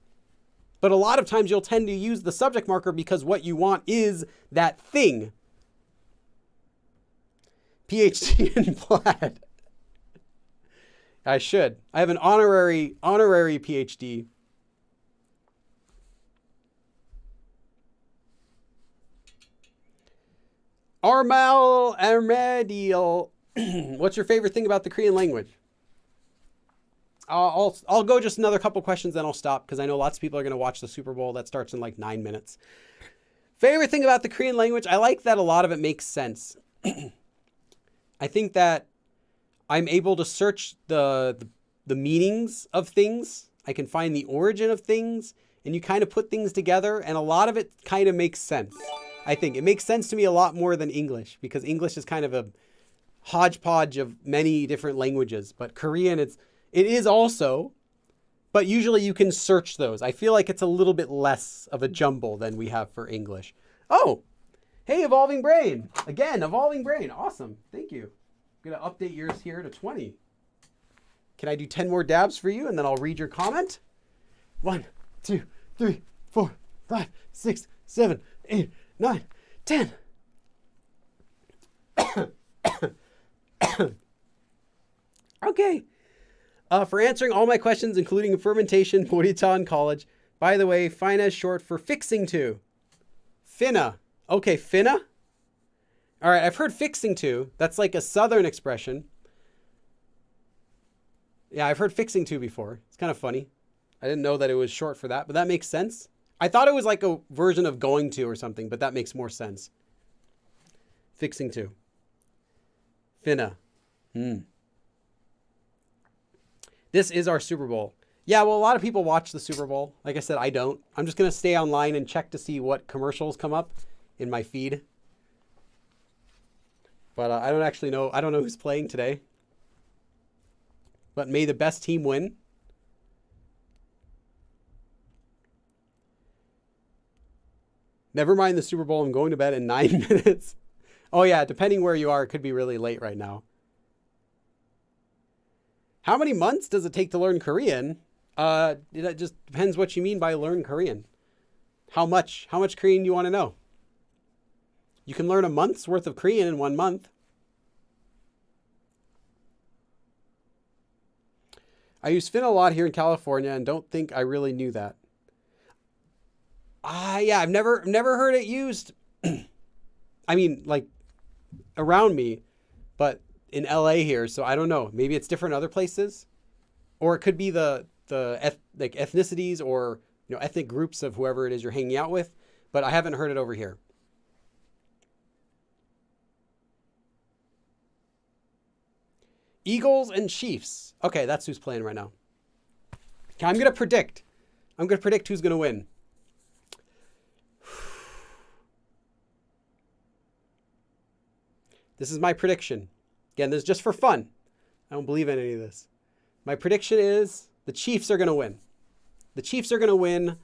But a lot of times you'll tend to use the subject marker because what you want is that thing. PhD in plaid. I should. I have an honorary PhD. Armadiel. What's your favorite thing about the Korean language? I'll go just another couple questions, then I'll stop because I know lots of people are going to watch the Super Bowl. That starts in like 9 minutes. Favorite thing about the Korean language? I like that a lot of it makes sense. I think that I'm able to search the meanings of things. I can find the origin of things, and you kind of put things together, and a lot of it kind of makes sense. I think it makes sense to me a lot more than English, because English is kind of a hodgepodge of many different languages, but Korean, it is also, but usually you can search those. I feel like it's a little bit less of a jumble than we have for English. Oh, hey, Evolving Brain. Again, Evolving Brain. Awesome. Thank you. I'm going to update yours here to 20. Can I do 10 more dabs for you, and then I'll read your comment? 1, 2, 3, 4, 5, 6, 7, 8, 9, 10. Okay. For answering all my questions, including fermentation, Morita in college. By the way, FINA is short for fixing to. FINA. Okay, FINA? All right, I've heard fixing to. That's like a Southern expression. Yeah, I've heard fixing to before. It's kind of funny. I didn't know that it was short for that, but that makes sense. I thought it was like a version of going to or something, but that makes more sense. Fixing to. FINA. This is our Super Bowl. Yeah, well, a lot of people watch the Super Bowl. Like I said, I don't. I'm just going to stay online and check to see what commercials come up in my feed. But I don't actually know. I don't know who's playing today. But may the best team win. Never mind the Super Bowl. I'm going to bed in 9 minutes. Oh, yeah. Depending where you are, it could be really late right now. How many months does it take to learn Korean? It just depends what you mean by learn Korean. How much Korean do you want to know? You can learn a month's worth of Korean in 1 month. I use Fin a lot here in California and don't think I really knew that. Yeah, I've never heard it used. I mean, like around me, but in LA here, so I don't know. Maybe it's different in other places, or it could be the like ethnicities or ethnic groups of whoever it is you're hanging out with. But I haven't heard it over here. Eagles and Chiefs. Okay, that's who's playing right now. Okay, I'm gonna predict who's gonna win. This is my prediction. Again, this is just for fun. I don't believe in any of this. My prediction is the Chiefs are going to win. The Chiefs are going to win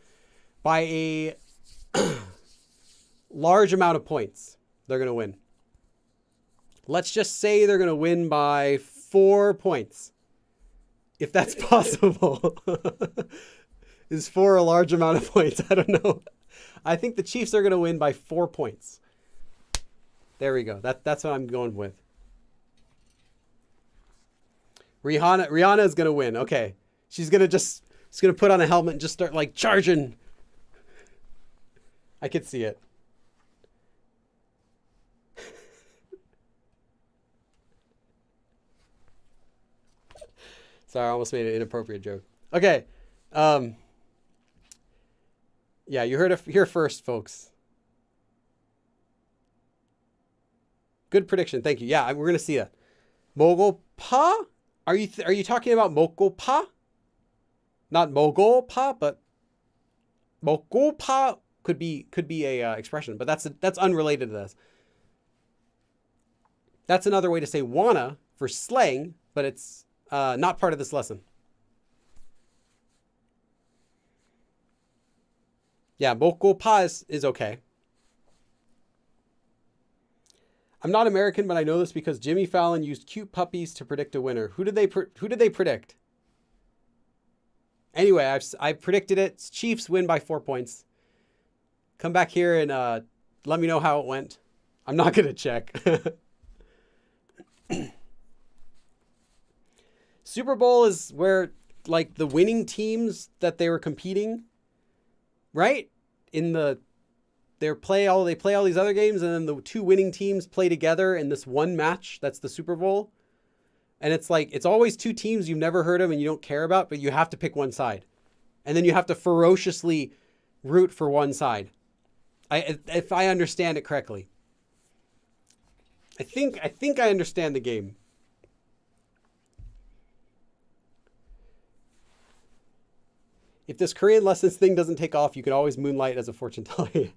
by a large amount of points. They're going to win. Let's just say they're going to win by 4 points. If that's possible. Is 4 a large amount of points? I don't know. I think the Chiefs are going to win by 4 points. There we go. That's what I'm going with. Rihanna is going to win. Okay. She's going to put on a helmet and just start like charging. I could see it. Sorry, I almost made an inappropriate joke. Okay. Yeah, you heard it here first, folks. Good prediction. Thank you. Yeah, we're going to see that. Mogopa? Are you talking about mogopa? Not mogopa, but mogopa could be a expression, but that's unrelated to this. That's another way to say wanna for slang, but it's not part of this lesson. Yeah, mogopa is okay. I'm not American, but I know this because Jimmy Fallon used cute puppies to predict a winner. Who did they predict? Anyway, I've predicted it. Chiefs win by 4 points. Come back here and let me know how it went. I'm not gonna check. Super Bowl is where like the winning teams that they were competing, right? They play all these other games, and then the two winning teams play together in this one match. That's the Super Bowl. And it's like, it's always two teams you've never heard of and you don't care about, but you have to pick one side. And then you have to ferociously root for one side. If I understand it correctly. I think I understand the game. If this Korean lessons thing doesn't take off, you can always moonlight as a fortune teller.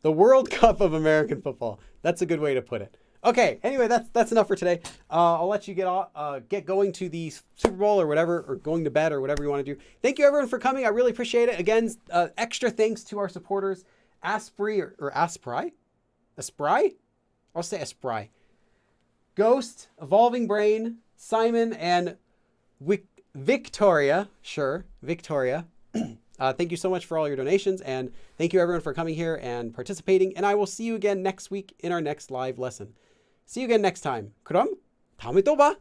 The World Cup of American football. That's a good way to put it. Okay, anyway, that's enough for today. I'll let you get going to the Super Bowl or whatever, or going to bed or whatever you want to do. Thank you, everyone, for coming. I really appreciate it. Again, extra thanks to our supporters, Asprey or Aspry? Aspry? I'll say Aspry. Ghost, Evolving Brain, Simon, and Victoria. Sure, Victoria. Thank you so much for all your donations, and thank you everyone for coming here and participating, and I will see you again next week in our next live lesson. See you again next time. 그럼 다음에 또 봐.